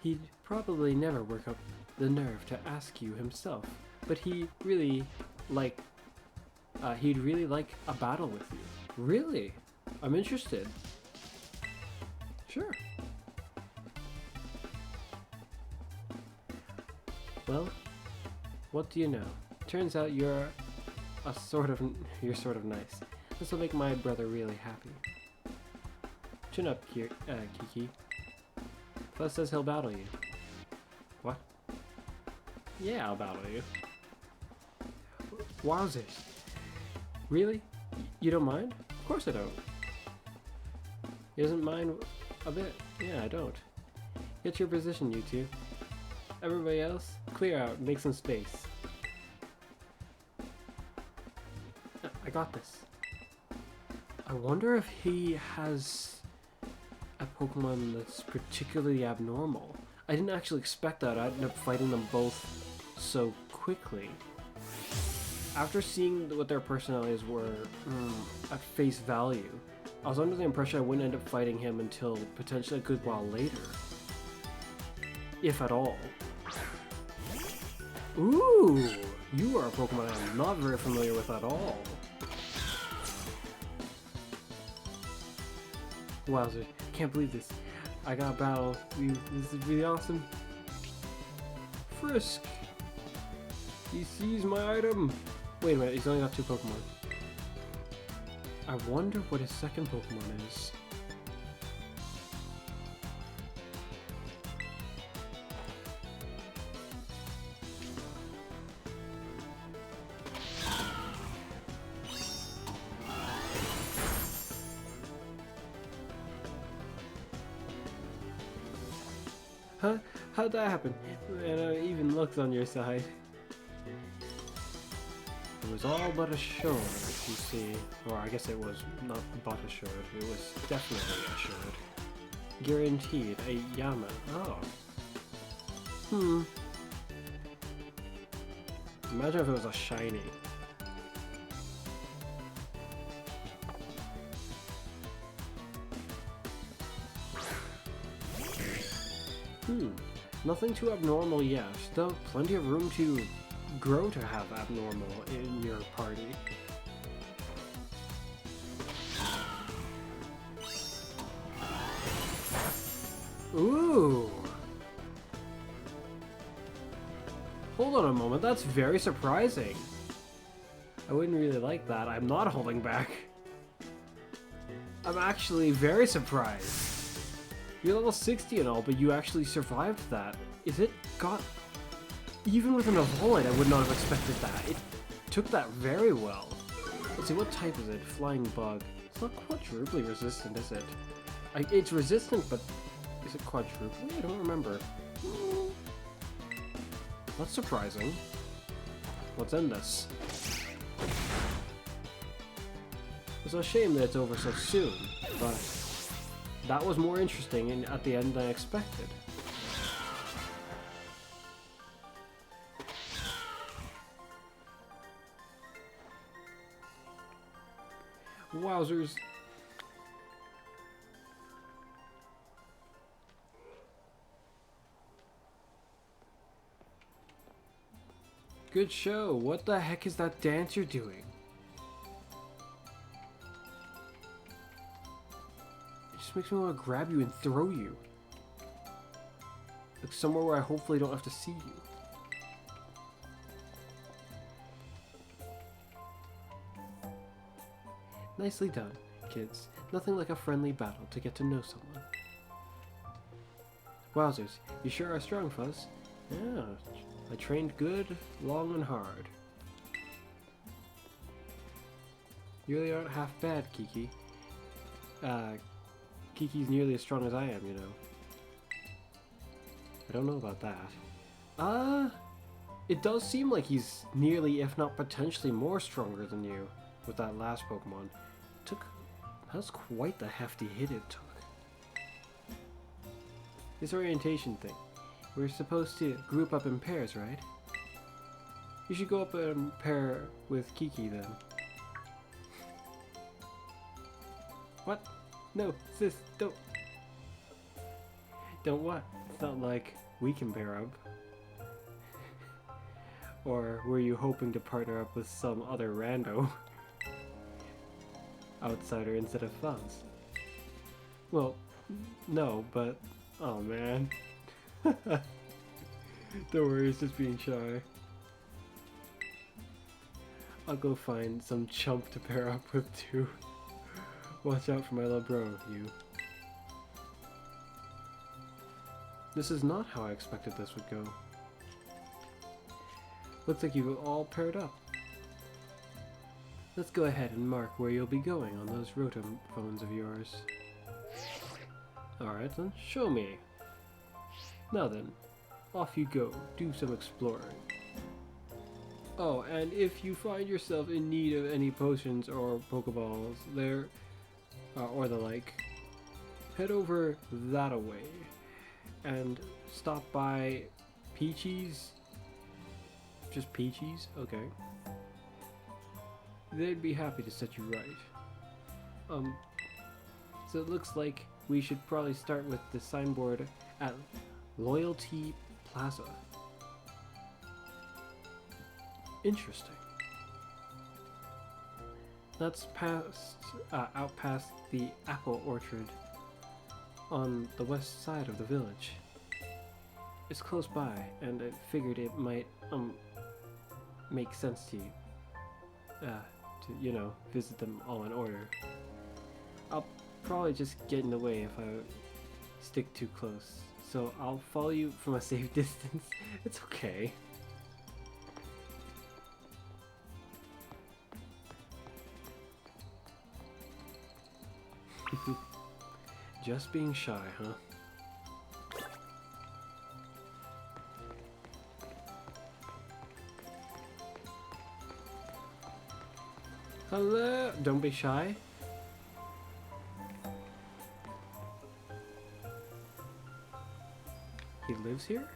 He'd probably never work up the nerve to ask you himself, but he'd really like a battle with you. Really? I'm interested. Sure. Well, what do you know? Turns out you're sort of nice. This will make my brother really happy. Chin up, Kiki. Fuzz says he'll battle you. What? Yeah, I'll battle you. Wowzers. Really? You don't mind? Of course I don't. He doesn't mind a bit. Yeah, I don't. Get your position, you two. Everybody else, clear out, make some space. I got this. I wonder if he has a Pokemon that's particularly abnormal. I didn't actually expect that. I'd end up fighting them both so quickly. After seeing what their personalities were at face value, I was under the impression I wouldn't end up fighting him until potentially a good while later. If at all. Ooh! You are a Pokemon I'm not very familiar with at all. Wowzer, can't believe this. I got a battle. This is really awesome. Frisk! He seized my item! Wait a minute, he's only got 2 Pokemon. I wonder what his second Pokemon is. Huh? How'd that happen? And I even looked on your side. It was all but assured, you see. Or I guess it was not but assured. It was definitely assured. Guaranteed. A Yama. Oh. Imagine if it was a shiny. Nothing too abnormal yet. Still plenty of room to grow to have abnormal in your party. Ooh! Hold on a moment, that's very surprising. I wouldn't really like that. I'm not holding back. I'm actually very surprised. You're level 60 and all, but you actually survived that. Is it got... Even with an Evolite, I would not have expected that. It took that very well. Let's see, what type is it? Flying Bug. It's not quadruply resistant, is it? It's resistant, but is it quadruply? I don't remember. That's surprising. Let's end this. It's a shame that it's over so soon, but that was more interesting and at the end than I expected. Wowzers. Good show. What the heck is that dance you're doing? It just makes me want to grab you and throw you. Like somewhere where I hopefully don't have to see you. Nicely done, kids. Nothing like a friendly battle to get to know someone. Wowzers, you sure are strong, Fuzz. Yeah, I trained good, long and hard. You really aren't half bad, Kiki. Kiki's nearly as strong as I am, you know. I don't know about that. It does seem like he's nearly, if not potentially, more stronger than you with that last Pokemon. That's quite the hefty hit it took. This orientation thing. We're supposed to group up in pairs, right? You should go up and pair with Kiki then. What? No, sis, don't. Don't what? It's not like we can pair up. Or were you hoping to partner up with some other rando? Outsider instead of Fuzz? Well, no, but... Oh man. Don't worry, it's just being shy. I'll go find some chump to pair up with too. Watch out for my little bro, you. This is not how I expected this would go. Looks like you've all paired up. Let's go ahead and mark where you'll be going on those rotom phones of yours. Alright then, show me. Now then, off you go, do some exploring. Oh, and if you find yourself in need of any potions or Pokeballs there, or the like, head over that away and stop by Peachy's. Just Peachy's? Okay. They'd be happy to set you right. So it looks like we should probably start with the signboard at Loyalty Plaza. Interesting. That's out past the apple orchard on the west side of the village. It's close by, and I figured it might make sense to you. To, you know, visit them all in order. I'll probably just get in the way if I stick too close, so I'll follow you from a safe distance. It's okay. Just being shy, huh? Hello! Don't be shy. He lives here?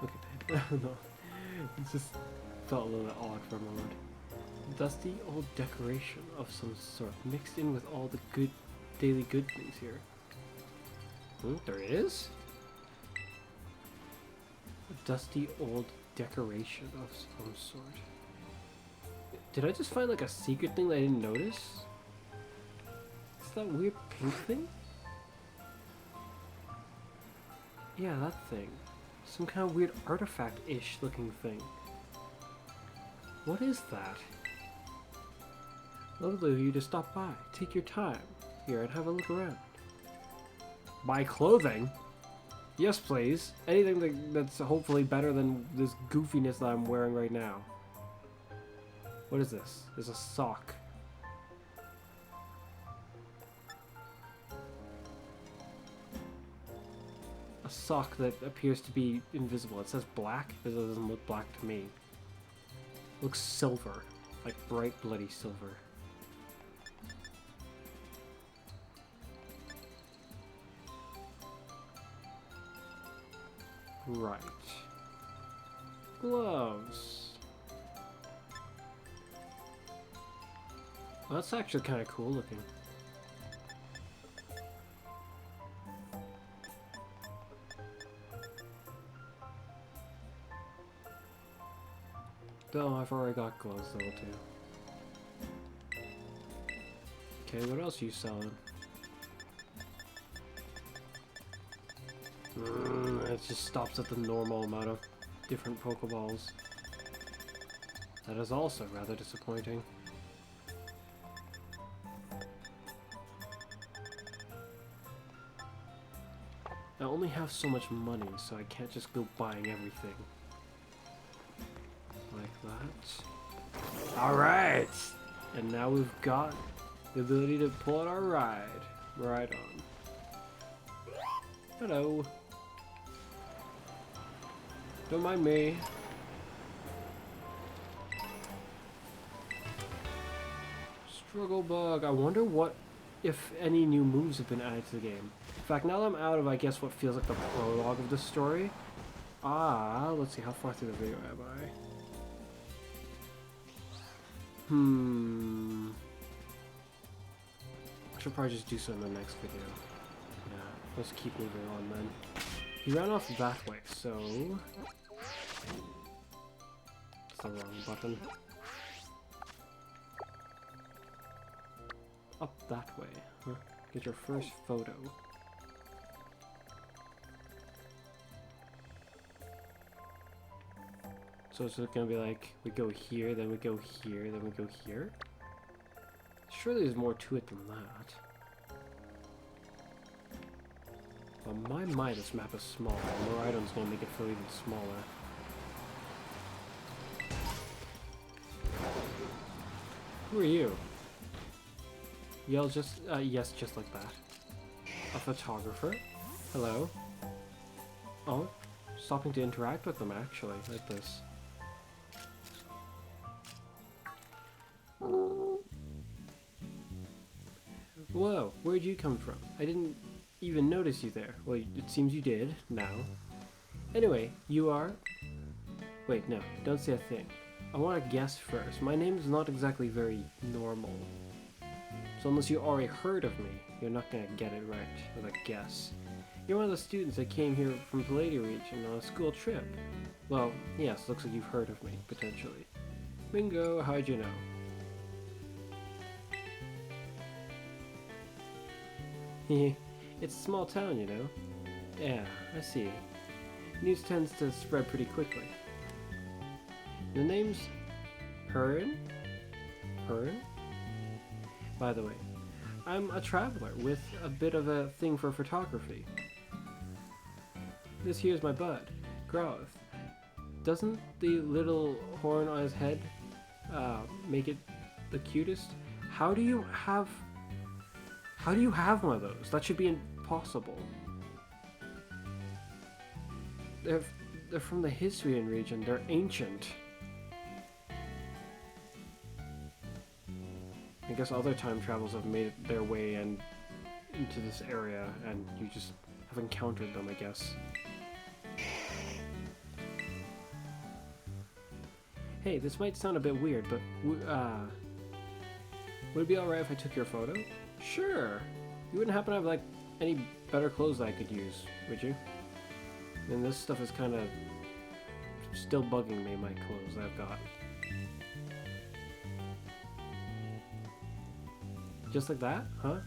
Okay. No. It just felt a little bit odd for a moment. Dusty old decoration of some sort, mixed in with all the good daily good things here. There is? A dusty old decoration of some sort. Did I just find like a secret thing that I didn't notice? Is that weird pink thing? Yeah, that thing. Some kind of weird artifact-ish looking thing. What is that? Lovely of you to stop by. Take your time here and have a look around. Buy clothing? Yes, please. Anything that's hopefully better than this goofiness that I'm wearing right now. What is this? It's a sock. A sock that appears to be invisible. It says black, but it doesn't look black to me. It looks silver. Like bright bloody silver. Right. Gloves. Well, that's actually kind of cool looking. Oh, I've already got gloves though too. Okay, what else are you selling? It just stops at the normal amount of different Pokeballs. That is also rather disappointing. I only have so much money, so I can't just go buying everything. Like that. Alright! And now we've got the ability to pull out our ride. Right on. Hello. Don't mind me. Struggle bug. I wonder what, if any new moves have been added to the game. In fact, now that I'm out of, I guess, what feels like the prologue of the story. Let's see, how far through the video am I? I should probably just do so in the next video. Yeah, let's keep moving on then. He ran off that way, so... It's the wrong button. Up that way. Huh? Get your first photo. So it's gonna be like, we go here, then we go here, then we go here? Surely there's more to it than that. Well, my this map is small. More items gonna make it feel even smaller. Who are you? Yell just, yes, just like that. A photographer? Hello? Oh, stopping to interact with them actually, like this. Whoa, where'd you come from? I didn't even notice you there. Well, it seems you did, now. Anyway, you are... Wait, no, don't say a thing. I want to guess first. My name is not exactly very normal. So unless you already heard of me, you're not gonna get it right with a guess. You're one of the students that came here from Palladium region on a school trip. Well, yes, looks like you've heard of me, potentially. Bingo, how'd you know? It's a small town, you know. Yeah, I see. News tends to spread pretty quickly. The name's Hearn? Hearn? By the way, I'm a traveler with a bit of a thing for photography. This here's my bud, Growth. Doesn't the little horn on his head make it the cutest? How do you have one of those? That should be impossible. They're from the Hisrian region. They're ancient. I guess other time travels have made their way into this area, and you just have encountered them, I guess. Hey, this might sound a bit weird, but would it be alright if I took your photo? Sure! You wouldn't happen to have, like, any better clothes I could use, would you? And this stuff is kind of still bugging me, my clothes I've got. Just like that? Huh?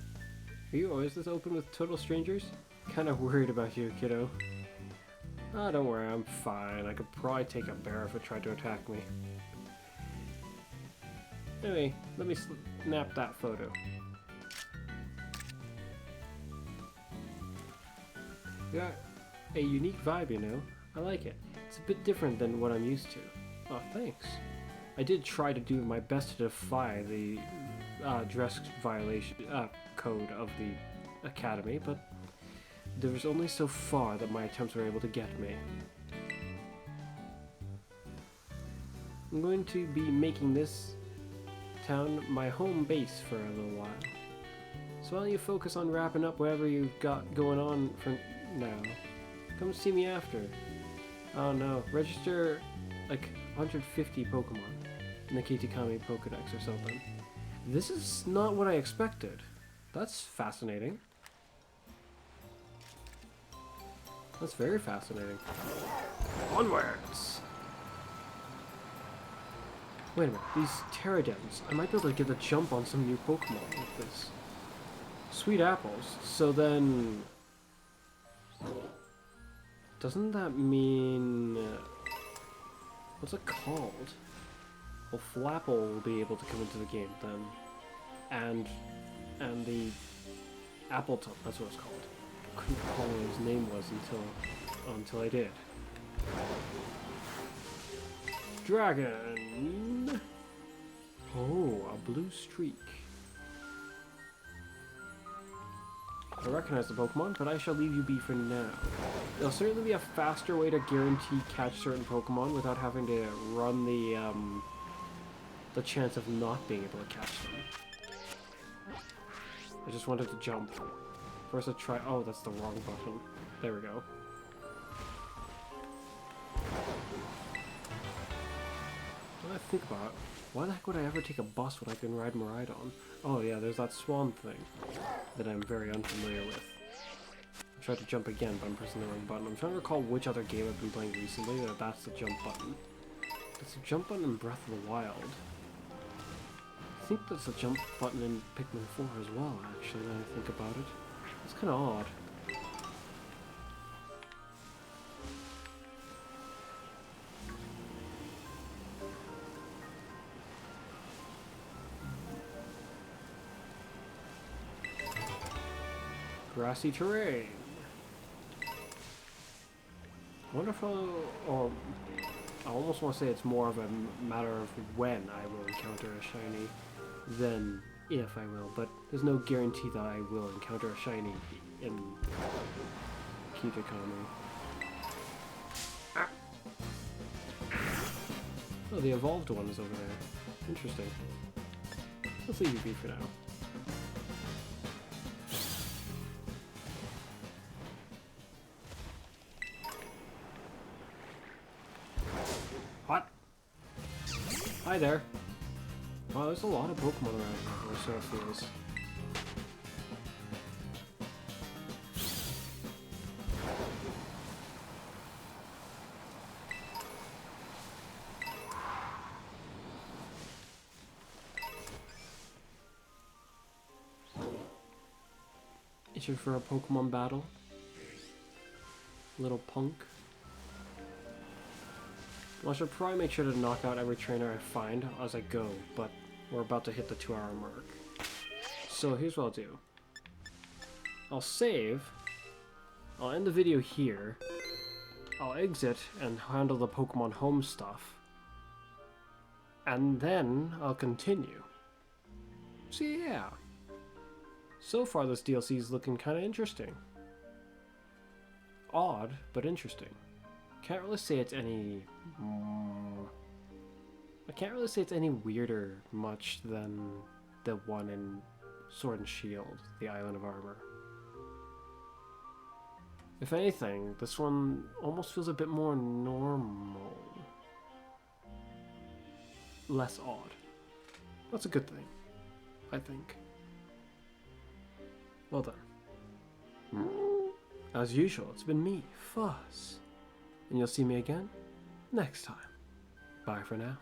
Are you always this open with total strangers? Kinda worried about you, kiddo. Ah, don't worry, I'm fine. I could probably take a bear if it tried to attack me. Anyway, let me snap that photo. You got a unique vibe, you know? I like it. It's a bit different than what I'm used to. Oh, thanks. I did try to do my best to defy the dress violation code of the academy, but there was only so far that my attempts were able to get me. I'm going to be making this town my home base for a little while. So why don't you focus on wrapping up whatever you've got going on for now. Come see me after. Oh no, register like 150 Pokemon in the Kitakami Pokedex or something. This is not what I expected. That's fascinating. That's very fascinating. Onwards! Wait a minute, these Pterodons. I might be able to get a jump on some new Pokemon with this. Sweet apples. So then... doesn't that mean... what's it called? Well, Flapple will be able to come into the game then. And the Appleton, that's what it's called. I couldn't recall what his name was until I did. Dragon! Oh, a blue streak. I recognize the Pokemon, but I shall leave you be for now. There'll certainly be a faster way to guarantee catch certain Pokemon without having to run the chance of not being able to catch them. I just wanted to jump. First I try- oh, that's the wrong button. There we go. When I think about it, why the heck would I ever take a bus when I can ride Miraidon? Oh yeah, there's that swan thing that I'm very unfamiliar with. I tried to jump again, but I'm pressing the wrong button. I'm trying to recall which other game I've been playing recently that's the jump button. It's the jump button in Breath of the Wild. I think that's a jump button in Pikmin 4 as well, actually, now I think about it. It's kind of odd. Grassy terrain. Wonderful, or I almost want to say it's more of a matter of when I will encounter a shiny than if I will, but there's no guarantee that I will encounter a shiny in Kitakami. Ah. Oh, the evolved one is over there. Interesting. Let's leave you be for now. What? Hi there. Wow, there's a lot of Pokemon around here, or so it feels. Itching for a Pokemon battle? Little punk. Well, I should probably make sure to knock out every trainer I find as I go, but we're about to hit the 2-hour mark. So here's what I'll do. I'll save, I'll end the video here, I'll exit and handle the Pokemon Home stuff, and then I'll continue. So yeah, so far this DLC is looking kind of interesting. Odd, but interesting. Can't really say it's any... I can't really say it's any weirder much than the one in Sword and Shield, the Island of Armor. If anything, this one almost feels a bit more normal. Less odd. That's a good thing, I think. Well done. As usual, it's been me, Fuzz. And you'll see me again next time. Bye for now.